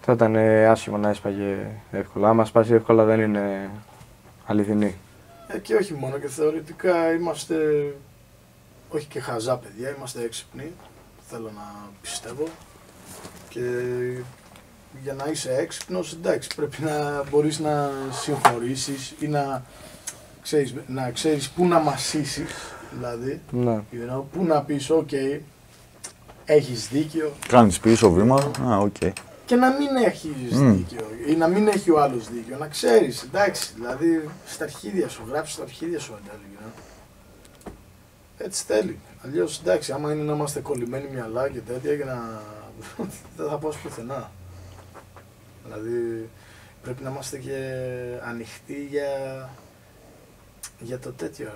Θα ήταν άσχημο να έσπαγε εύκολα. Άμα σπάσει εύκολα δεν είναι αληθινή. Και όχι μόνο, και θεωρητικά είμαστε όχι και χαζά παιδιά, είμαστε έξυπνοι. Θέλω να πιστεύω. Και για να είσαι έξυπνος, εντάξει, πρέπει να μπορείς να συγχωρήσεις ή να ξέρεις πού να μασίσεις, δηλαδή, Ναι. πού να πεις, ok, έχεις δίκιο. Κάνεις πίσω βήμα, οκ. Και να μην έχεις δίκιο ή να μην έχει ο άλλος δίκιο, να ξέρεις, εντάξει, δηλαδή στα αρχίδια σου, γράψεις στα αρχίδια σου αντάλληλα. Έτσι θέλει. Αλλιώς, εντάξει, άμα είναι να είμαστε κολλημένοι μυαλά και τέτοια και δεν θα πάω πουθενά. Δηλαδή πρέπει να είμαστε και ανοιχτοί για το τέτοιο.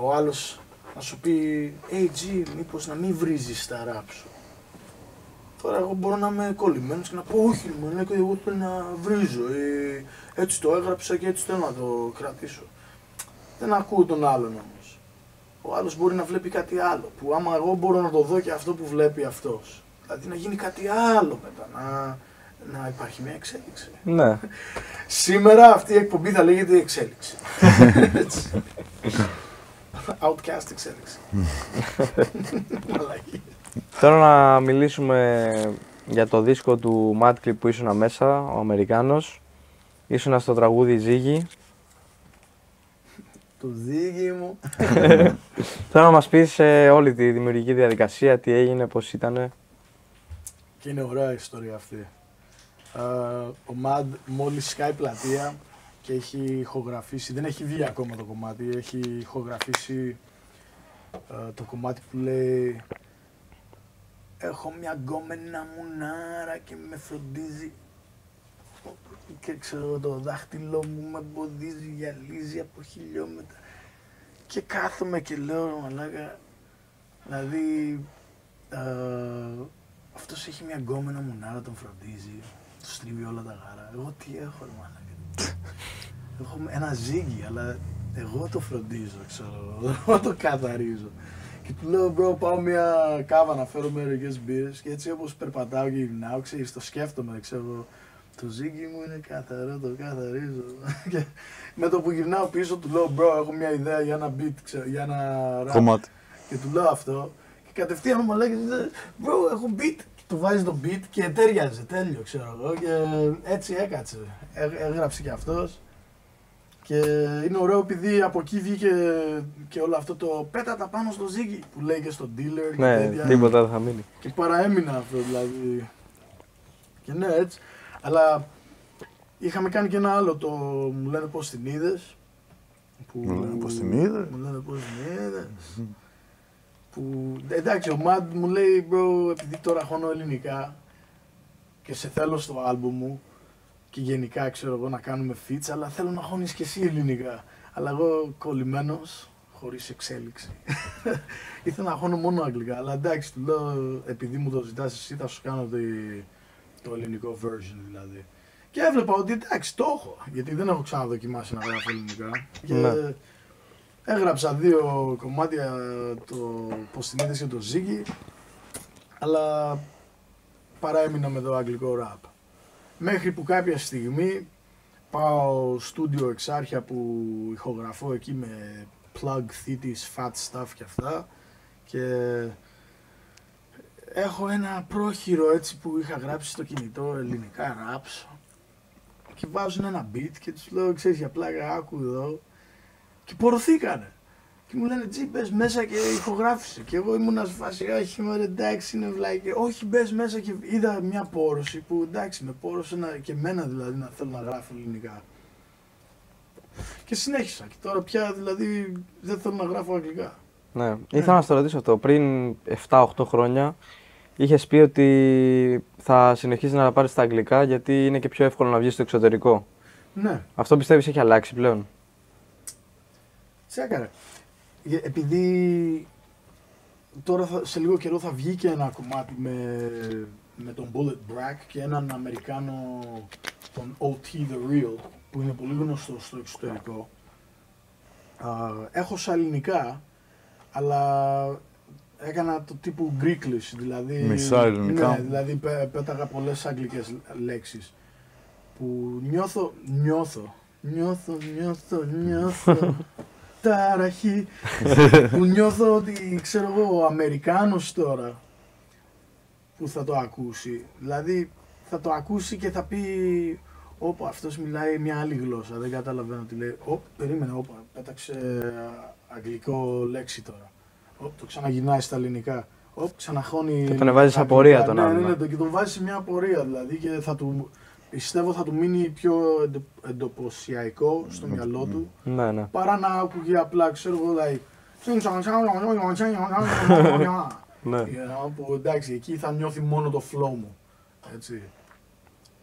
Ο άλλος να σου πει «Hey G, μήπως να μην βρίζεις τα ράπ σου». Τώρα εγώ μπορώ να είμαι κολλημένος και να πω «Όχι, εγώ θέλω να βρίζω, έτσι το έγραψα και έτσι θέλω να το κρατήσω». Δεν ακούω τον άλλον όμως. Ο άλλος μπορεί να βλέπει κάτι άλλο, που άμα εγώ μπορώ να το δω και αυτό που βλέπει αυτός. Δηλαδή να γίνει κάτι άλλο μετά, να υπάρχει μια εξέλιξη. Ναι. Σήμερα αυτή η εκπομπή θα λέγεται εξέλιξη. Outcast εξέλιξη. Θέλω να μιλήσουμε για το δίσκο του Madclip που ήσουν μέσα, ο Αμερικάνος. Ήσουν στο τραγούδι Ζύγι. Το Ζύγι μου. Θέλω να μας πεις όλη τη δημιουργική διαδικασία, τι έγινε, πώς ήτανε. Και είναι ωραία η ιστορία αυτή. Ο Mad μόλις σκάει πλατεία και έχει ηχογραφήσει, δεν έχει βγει ακόμα το κομμάτι, έχει ηχογραφήσει το κομμάτι που λέει «Έχω μια γκόμενα μουνάρα και με φροντίζει και ξέρω το δάχτυλό μου με εμποδίζει, γυαλίζει από χιλιόμετρα». Και κάθομαι και λέω «Μαλάκα, δηλαδή αυτός έχει μια γκόμενα μουνάρα, τον φροντίζει, του στρίβει όλα τα γάρα. Εγώ τι έχω, ρε μαλάκα. Έχω ένα ζύγι, αλλά εγώ το φροντίζω, ξέρω, εγώ το καθαρίζω». Και του λέω, bro, πάω μια κάβα να φέρω μερικές μπύρες και έτσι όπως περπατάω και γυρνάω, ξέρεις, το σκέφτομαι, ξέρω, το ζύγι μου είναι καθαρό, το καθαρίζω. Και με το που γυρνάω πίσω του λέω, bro, έχω μια ιδέα για ένα beat, ξέρω, για ένα rap. Κομμάτι. Και του λέω αυτό και κατευθείαν μου λέει, bro, έχω beat. Και του βάζει το beat και τέριαζε, τέλειο, ξέρω εγώ, και έτσι έκατσε. Έγραψε και αυτός. Και είναι ωραίο επειδή από εκεί βγήκε και όλο αυτό το πέτατα πάνω στο ζύγι που λέει και στο dealer και Ναι, τέτοια. τίποτα δεν θα μείνει. Και παραέμεινα αυτό δηλαδή. Και ναι, έτσι. Αλλά είχαμε κάνει και ένα άλλο, το μου λένε πώς την είδες. Μου λένε πώς την είδες. Μου λένε πώς την είδες. Που, εντάξει, ο Mad μου λέει, bro, επειδή τώρα χώνω ελληνικά και σε θέλω στο άλμπου μου και γενικά ξέρω εγώ να κάνουμε feats, αλλά θέλω να χώνεις και εσύ ελληνικά. Αλλά εγώ κολλημένος, χωρίς εξέλιξη. Ήθελα να χώνω μόνο αγγλικά, αλλά εντάξει, του λέω, επειδή μου το ζητάς εσύ θα σου κάνω το ελληνικό version δηλαδή. Και έβλεπα ότι εντάξει, το έχω, γιατί δεν έχω ξαναδοκιμάσει να γράφω ελληνικά. Και Έγραψα 2 κομμάτια, το πώς την είδες και το Ziggy, αλλά παραέμεινα με το αγγλικό ραπ. Μέχρι που κάποια στιγμή πάω στούντιο Εξάρχεια που ηχογραφώ εκεί με plug, thetis, fat stuff και αυτά και έχω ένα πρόχειρο έτσι που είχα γράψει στο κινητό ελληνικά raps και βάζουν ένα beat και τους λέω ξέρεις για πλάκα άκου εδώ και πορωθήκανε. Και μου λένε Τζι μπες μέσα και ηχογράφησε και εγώ ήμουν σε φάση όχι μωρέ εντάξει είναι βλάκι, όχι μπες μέσα και είδα μια πόρωση που εντάξει με πόρωσε και εμένα δηλαδή να θέλω να γράφω ελληνικά. Και συνέχισα και τώρα πια δηλαδή δεν θέλω να γράφω αγγλικά. Ναι, ήθελα να στο ρωτήσω αυτό. Πριν 7-8 χρόνια είχες πει ότι θα συνεχίσεις να πάρεις στα αγγλικά γιατί είναι και πιο εύκολο να βγεις στο εξωτερικό. Ναι. Αυτό πιστεύεις έχει αλλάξει πλέον? Τσέκαρε. Επειδή τώρα σε λίγο καιρό θα βγει και ένα κομμάτι με τον Bullet Brack και έναν Αμερικάνο, τον OT The Real, που είναι πολύ γνωστό στο εξωτερικό. Έχω στα ελληνικά, αλλά έκανα το τύπου Greeklish, δηλαδή... Μισά ελληνικά. Ναι, δηλαδή πέταγα πολλές αγγλικές λέξεις. Που νιώθω ταραχή, που νιώθω ότι ξέρω εγώ ο Αμερικάνος τώρα που θα το ακούσει, δηλαδή θα το ακούσει και θα πει όπα αυτός μιλάει μια άλλη γλώσσα, δεν καταλαβαίνω τι λέει, περίμενε όπα, πέταξε αγγλικό λέξη τώρα, το ξαναγυρνάει στα ελληνικά, ξαναχώνει και τον βάζεις απορία τον άλλο. Ναι, και τον βάζεις σε μια απορία δηλαδή και πιστεύω θα του μείνει πιο εντυπωσιακό στο μυαλό του, ναι. παρά να ακούγει απλά, ξέρω εγώ, like... Ναι. Που εντάξει, εκεί θα νιώθει μόνο το flow μου, έτσι.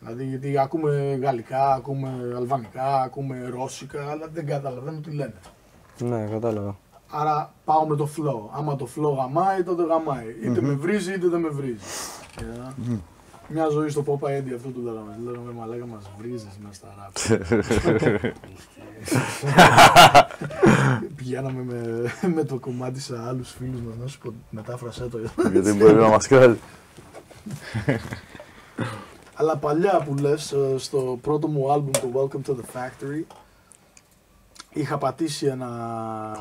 Δηλαδή, γιατί ακούμε γαλλικά, ακούμε αλβανικά, ακούμε ρώσικα, αλλά δεν καταλαβαίνω τι λένε. Ναι, κατάλαβα. Άρα πάω με το flow. Άμα το flow γαμάει, τότε γαμάει. Είτε με βρίζει, είτε δεν με βρίζει. Μια ζωή στο Pop Eddie αυτό του λέγαμε. Λέγαμε μαλάκα μας βρίζεις μέσα στα ράπ. Πηγαίναμε με το κομμάτι σε άλλους φίλους μας να σου πω μετάφρασέ το. Γιατί μπορεί να μας κάνει. Αλλά παλιά που λες, στο πρώτο μου άλμπουμ το Welcome to the Factory είχα πατήσει ένα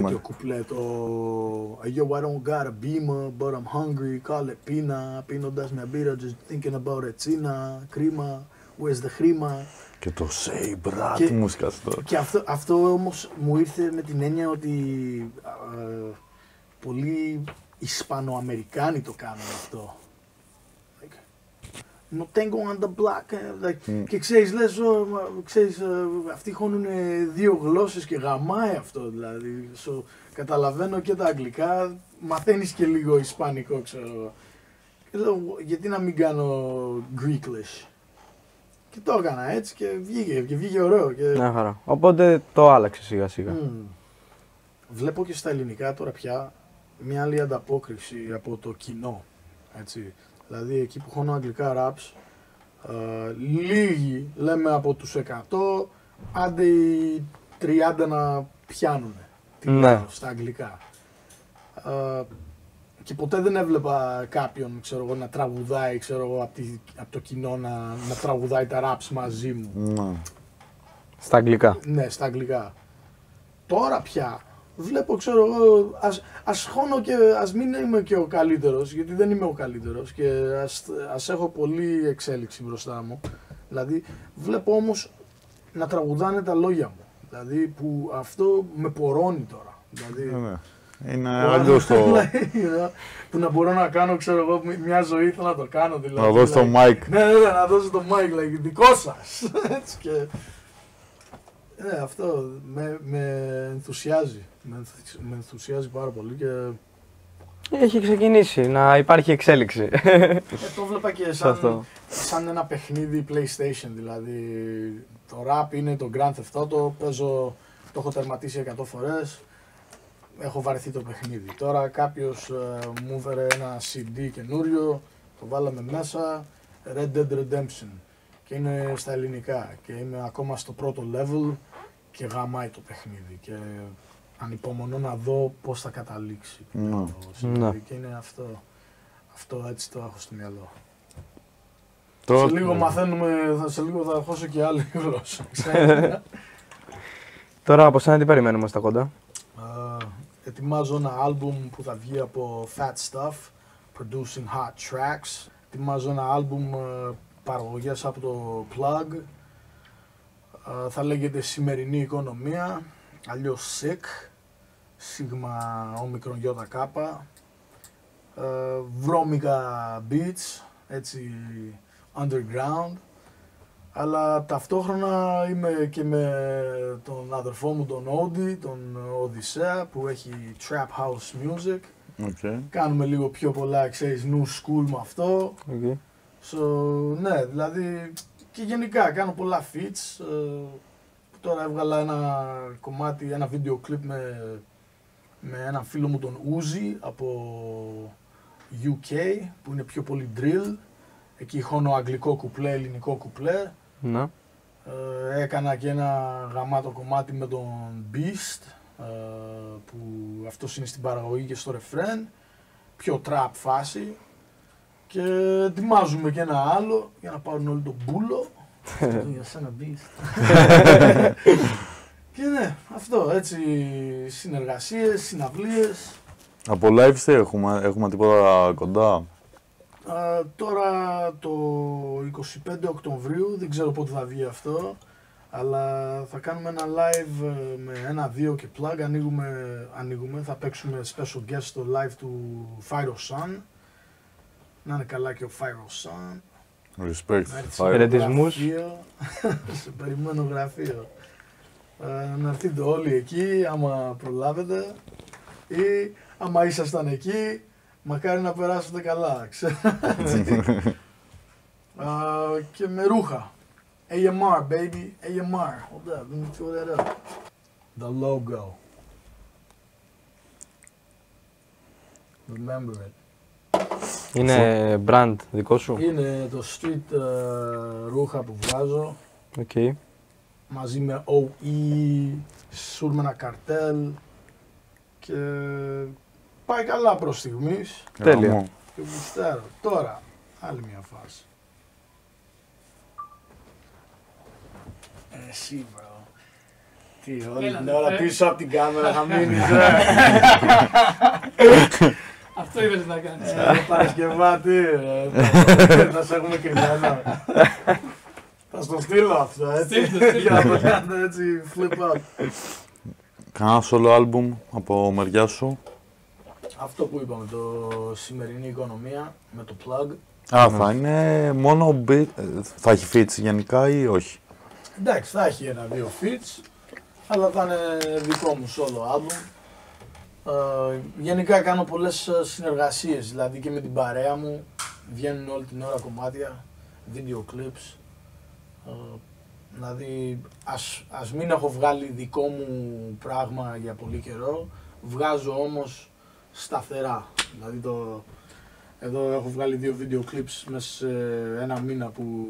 τέτοιο κουπλέ, το Yo, I don't got a beamer, but I'm hungry, call it πίνα, πίνοντας μια μπύρα, just thinking about it, τσίνα, κρίμα, where's the χρήμα. Και το say brat μου σκαστό. Και αυτό όμως μου ήρθε με την έννοια ότι πολλοί Ισπανοαμερικάνοι το κάνουν αυτό. No tengo on the block. Και ξέρεις, λες, αυτοί χώνουν 2 γλώσσες και γαμάει αυτό δηλαδή. Καταλαβαίνω και τα αγγλικά, μαθαίνεις και λίγο ισπανικό, ξέρω. Και λέω, γιατί να μην κάνω Greeklish. Και το έκανα έτσι και βγήκε ωραίο. Ναι, χαρά. Οπότε το άλλαξε σιγά σιγά. Βλέπω και στα ελληνικά τώρα πια μια άλλη ανταπόκριση από το κοινό, έτσι. Δηλαδή εκεί που χώνω αγγλικά raps, λίγοι λέμε από τους 100, άντε οι 30 να πιάνουν στα αγγλικά. Και ποτέ δεν έβλεπα κάποιον, ξέρω εγώ, να τραγουδάει, ξέρω εγώ, από το κοινό να τραγουδάει τα raps μαζί μου. Στα αγγλικά. Ναι, στα αγγλικά. Τώρα πια βλέπω, ξέρω εγώ, ας χώνω και ας μην είμαι και ο καλύτερος, γιατί δεν είμαι ο καλύτερος και ας έχω πολλή εξέλιξη μπροστά μου. Δηλαδή, βλέπω όμως να τραγουδάνε τα λόγια μου, δηλαδή που αυτό με πορώνει τώρα. Δηλαδή, είναι αλλιώς το... που να μπορώ να κάνω, ξέρω εγώ, μια ζωή θέλω να το κάνω, δηλαδή. Να δώσω το mic. Ναι, να δώσω το mic, like, δικό σας. Έτσι και... Ναι, αυτό με ενθουσιάζει. Με ενθουσιάζει πάρα πολύ και... Έχει ξεκινήσει να υπάρχει εξέλιξη. Το βλέπα και σαν ένα παιχνίδι PlayStation, δηλαδή το rap είναι το Grand Theft Auto, το έχω τερματίσει 100 φορές, έχω βαρεθεί το παιχνίδι. Τώρα κάποιος μου έφερε ένα CD καινούριο, το βάλαμε μέσα, Red Dead Redemption και είναι στα ελληνικά και είμαι ακόμα στο πρώτο level και γαμάει το παιχνίδι και ανυπομονώ να δω πώς θα καταλήξει. Ναι. Και είναι αυτό έτσι το έχω στο μυαλό. Τώρα... Σε λίγο μαθαίνουμε, σε λίγο θα αρχώσω και άλλη γλώσσα. Τώρα από σένα τι περιμένουμε στα κοντά? Ετοιμάζω ένα άλμπουμ που θα βγει από Fat Stuff, Producing Hot Tracks. Ετοιμάζω ένα άλμπουμ παραγωγές από το Plug. Θα λέγεται Σημερινή Οικονομία, αλλιώς SICK, σίγμα όμικρον γιώτα κάπα. Βρώμικα beats, έτσι underground. Αλλά ταυτόχρονα είμαι και με τον αδερφό μου τον Όντι, τον Οδυσσέα, που έχει trap house music. Okay. Κάνουμε λίγο πιο πολλά, ξέρεις, new school με αυτό. Okay. So, ναι, δηλαδή και γενικά κάνω πολλά feats. Τώρα έβγαλα ένα κομμάτι, ένα βίντεο κλιπ με έναν φίλο μου τον Uzi από UK, που είναι πιο πολύ drill. Εκεί χώνω αγγλικό κουπλέ, ελληνικό κουπλέ. Ναι. Έκανα και ένα γαμάτο κομμάτι με τον Beast, που αυτός είναι στην παραγωγή και στο ρεφρέν. Πιο trap φάση. Και ετοιμάζουμε και ένα άλλο για να πάρουν όλοι τον μπούλο. Για σένα Beast. Και ναι, αυτό έτσι, συνεργασίες, συναυλίες. Από live stay έχουμε τίποτα κοντά? Τώρα το 25 Οκτωβρίου, δεν ξέρω πότε θα βγει αυτό, αλλά θα κάνουμε ένα live με ένα-δύο και plug, ανοίγουμε, θα παίξουμε special guest στο live του Fyro Sun. Να είναι καλά και ο Fyro Sun. Respect. Χαιρετισμούς. Σε περιμένω γραφείο. Να έρθετε όλοι εκεί, άμα προλάβετε, ή άμα ήσασταν εκεί, μακάρι να περάσετε καλά, ξέρω. Και με ρούχα. AMR, baby, AMR. Hold up, let me throw that up. The logo. Remember it. Είναι brand δικό σου? Είναι το street ρούχα που βγάζω. Okay. Μαζί με OE, Σούρμενα Καρτέλ και πάει καλά προς στιγμής. Τέλεια. Και γουστάρω. Τώρα, άλλη μια φάση. Εσύ, bro. Τι, όλη την ώρα πίσω από την κάμερα θα μείνεις, Αυτό είπες να κάνεις. Παρασκευάτη, θα σε έχουμε κρυμμένο. Θα στο στείλω αυτό, έτσι, για να το κάνετε έτσι flip up. Κάνα solo album από μεριά σου? Αυτό που είπαμε, το Σημερινή Οικονομία με το Plug. Θα είναι μόνο beat, θα έχει feats γενικά ή όχι? Εντάξει, θα έχει ένα-δύο feats, αλλά θα είναι δικό μου solo album. Γενικά κάνω πολλές συνεργασίες, δηλαδή και με την παρέα μου βγαίνουν όλη την ώρα κομμάτια, video clips. Δηλαδή ας μην έχω βγάλει δικό μου πράγμα για πολύ καιρό, βγάζω όμως σταθερά. Δηλαδή εδώ έχω βγάλει 2 video clips μέσα σε ένα μήνα που...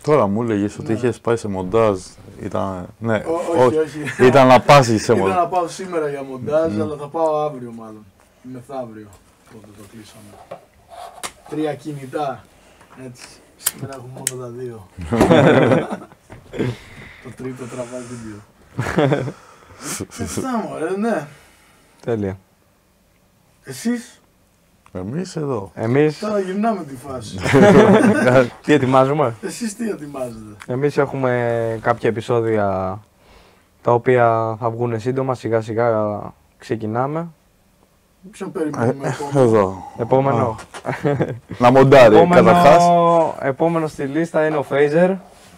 Τώρα μου έλεγες ότι είχες πάει σε μοντάζ, ήταν... Ναι, όχι. Ήταν να πας σε μοντάζ. Ήταν να πάω σήμερα για μοντάζ, αλλά θα πάω αύριο μάλλον. Μεθαύριο, πότε το κλείσαμε. 3 κινητά, έτσι. Σήμερα έχουμε μόνο τα 2. Το τρίτο τραβάει βίντεο. Αυτά μωρέ, ναι. Τέλεια. Εσείς? Εμείς εδώ. Εμείς... Τώρα γυρνάμε τη φάση. Τι ετοιμάζουμε? Εσείς τι ετοιμάζετε? Εμείς έχουμε κάποια επεισόδια τα οποία θα βγουν σύντομα, σιγά σιγά ξεκινάμε. Ποιον περιμένουμε επόμενο? Εδώ. Επόμενο. Να μοντάρει καταρχάς. Επόμενο στη λίστα είναι ο Phaser.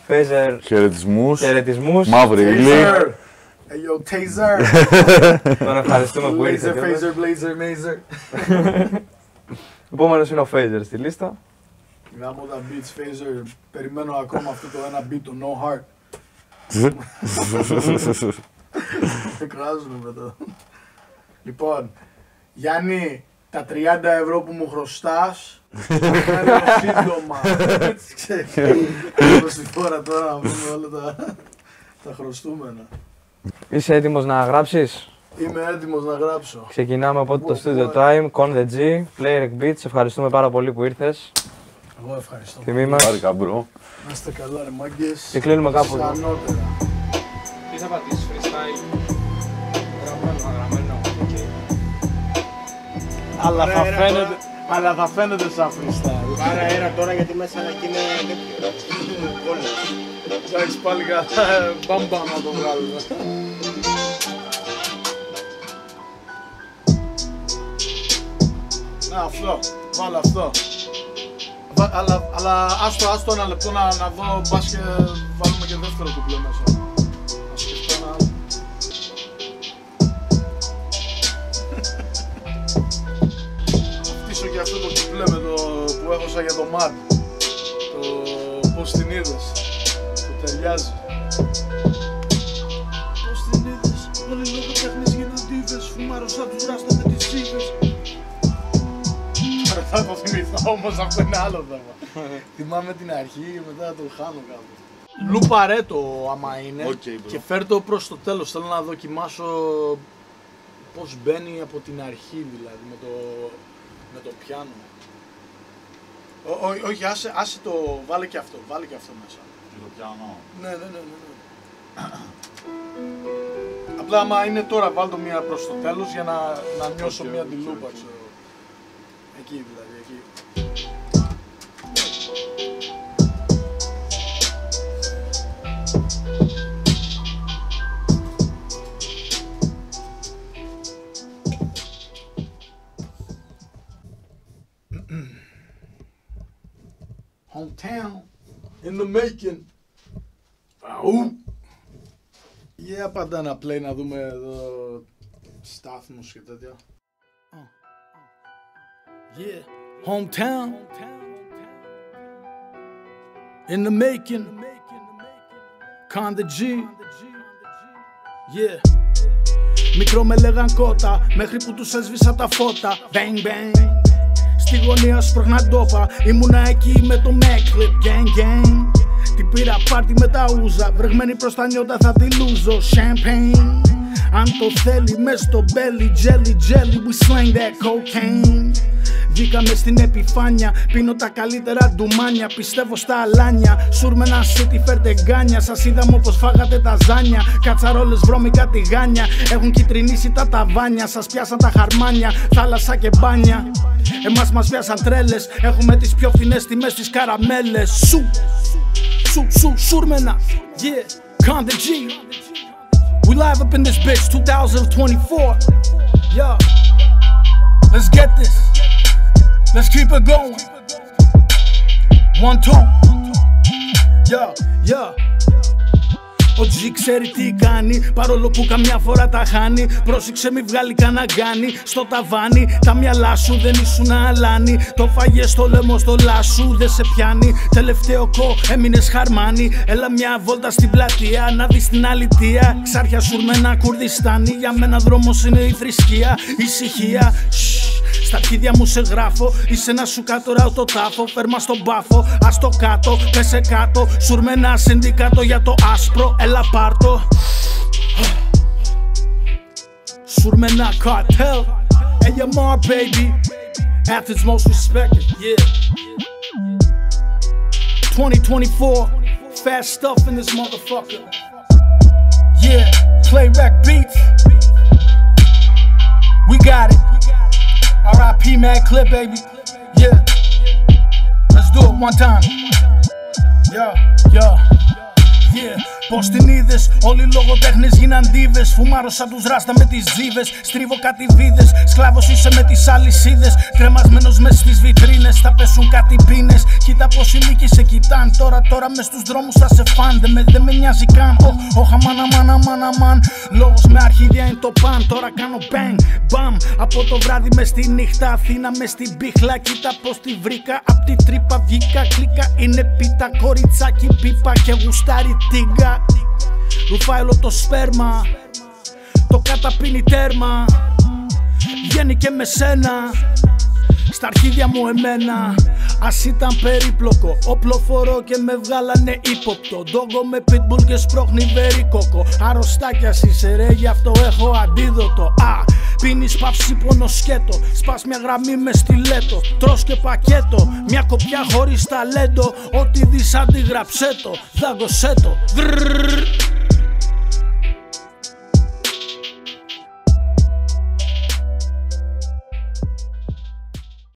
Phaser. Χαιρετισμούς. Μαύρη ύλη. Hey yo, Taser! Τον ευχαριστούμε που ήρθε. Phaser, Blazer, Mazer. Επόμενος είναι ο Phaser στη λίστα. Γάμω τα beats, Phaser. Περιμένω ακόμα αυτό το ένα beat, το No Heart. Εκράζουμε μετά. Λοιπόν, Γιάννη, τα 30 ευρώ που μου χρωστάς, θα κάνω σύντομα. Έτσι ξέρεις. Όπως τη φορά τώρα να βρούμε όλα τα χρωστούμενα. Είσαι έτοιμος να γράψεις? Είμαι έτοιμος να γράψω. Ξεκινάμε από το Studio Time, Con the G, Play Rec Beats. Ευχαριστούμε πάρα πολύ που ήρθες. Εγώ ευχαριστώ. Τιμή μας. Χάρηκα, μπρο. Να είστε καλά ρε μάγκες. Και κλείνουμε κάπου εδώ. Πιθανότερα. Τι θα πατήσεις, freestyle, γραμμένο, Αλλά θα φαίνεται σαν freestyle. Πάρε αέρα τώρα γιατί μέσα να είναι τέτοιο. Εντάξει πάλι καλά, μπαμπα να το βγάλουμε. Να αυτό, βάλε αυτό. Αλλά άστο ένα λεπτό να δω, μπας και βάλουμε και δεύτερο κουμπλέ μέσα. Να σκεφτώ ένα άλλο. Φτύσω και αυτό το κουμπλέ με το που έχωσα για το MAD. Το πώς την είδες. Το ταιριάζει. Πώς την είδες. Όλοι λόγω τέχνης γίναν δίβες. Φουμάρωσα τους ράστα με τις σύβες. Τώρα θα το θυμηθώ όμως, αυτό είναι άλλο θέμα. Θυμάμαι την αρχή και μετά το χάνω κάπου. Λουπαρέ το άμα είναι και φέρ' το προς το τέλος. Θέλω να δοκιμάσω πώς μπαίνει από την αρχή, δηλαδή με το πιάνο. Όχι, άσε το, βάλε και αυτό μέσα. Το πιάνω. Ναι. Απλά άμα είναι τώρα βάλ' το μία προς το τέλος για να νιώσω μία τη λούπα, ξέρω. Εκεί δηλαδή, εκεί. Hometown in the making. Yeah, πάντα ένα play να δούμε εδώ στάθμους και τέτοια. Yeah, hometown in the making. Con the G. Yeah. Μικρό με λέγαν κότα, μέχρι που τους έσβησα τα φώτα. Bang bang. Στη γωνία σπρώχνα ντόπα, ήμουνα εκεί με το Mac-Clip. Gang gang. Την πήρα πάρτι με τα ούζα, βρεγμένη προς τα νιώτα θα τη λούζω. Champagne. Αν το θέλει μες στο belly, jelly, we slang that cocaine. Βγήκαμε στην επιφάνεια, πίνω τα καλύτερα ντουμάνια. Πιστεύω στα αλάνια, σούρμενα city φέρτε γκάνια. Σας είδαμε όπως φάγατε τα ζάνια. Κατσαρόλες βρώμικα τηγάνια, έχουν κυτρινίσει τα ταβάνια. Σας πιάσαν τα χαρμάνια, θάλασσα και μπάνια. Εμάς μας πιάσαν τρέλες, έχουμε τις πιο φθηνές τιμές στις καραμέλες. Σούρμενα, yeah, Con the G. We live up in this bitch, 2024. Yeah, let's get this. Let's keep it going. 1, 2. Yeah. Ο G ξέρει τι κάνει, παρόλο που καμιά φορά τα χάνει. Πρόσεξε μη βγάλει κανένα γκάνι στο ταβάνι. Τα μυαλά σου δεν ήσουν αλάνι. Το φάγες στο λαιμό στο λάσου, δεν σε πιάνει. Τελευταίο κο, έμεινες χαρμάνι. Έλα μια βόλτα στην πλατεία, να δεις την αλητεία. Ξάρχια σουρμένα Κουρδιστάνι, για μένα δρόμος είναι η θρησκεία. Ησυχία, στα αρχίδια μου σε γράφω, είσαι να σου κάτω το τάφο. Φέρμα στον πάφο, ας το κάτω, πέσε κάτω. Σουρμένα συνδικάτο για το άσπρο, έλα πάρτο. Σουρμένα cartel, AMR baby, Athens most respected, yeah. 2024, fast stuff in this motherfucker. Yeah, Play Rec Beats, we got it. R.I.P. Mad Clip, baby. Yeah. Let's do it one time. Yeah. Πώς την είδες, όλοι λογοτέχνες γίναν δίβες. Φουμάρωσα τους ράστα με τις ζύβες. Στρίβω κάτι βίδες, σκλάβος είσαι με τις αλυσίδες. Κρεμασμένος μες στις βιτρίνες, θα πέσουν κάτι πίνες. Κοίτα πως οι λύκοι σε κοιτάν. Τώρα μες στους δρόμους θα σε φαν. Δεν με νοιάζει καν. Αμάν. Λόγος με αρχίδια είναι το παν. Τώρα κάνω bang, bam. Από το βράδυ μες στη νύχτα, Αθήνα μες στην πίχλα. Κοίτα πως τη βρήκα, απ' τη τρύπα βγήκα. Κλίκα είναι πίτα, κοριτσάκι πίπα και γουστάρι τίγκα. Ρουφάει όλο το σπέρμα, το καταπίνει τέρμα. Βγαίνει και με σένα, στα αρχίδια μου εμένα. Ας ήταν περίπλοκο, όπλο φορώ και με βγάλανε ύποπτο. Ντόγκο με pitbull και σπρώχνει βερίκοκο. Αρρωστάκιας είσαι ρε, γι' αυτό έχω αντίδοτο. Πίνεις παύση πόνο σκέτο, σπάς μια γραμμή με στιλέτο. Τρως και πακέτο, μια κοπιά χωρίς ταλέντο. Ό,τι δεις αντιγραψέ το, δάγκωσέ το.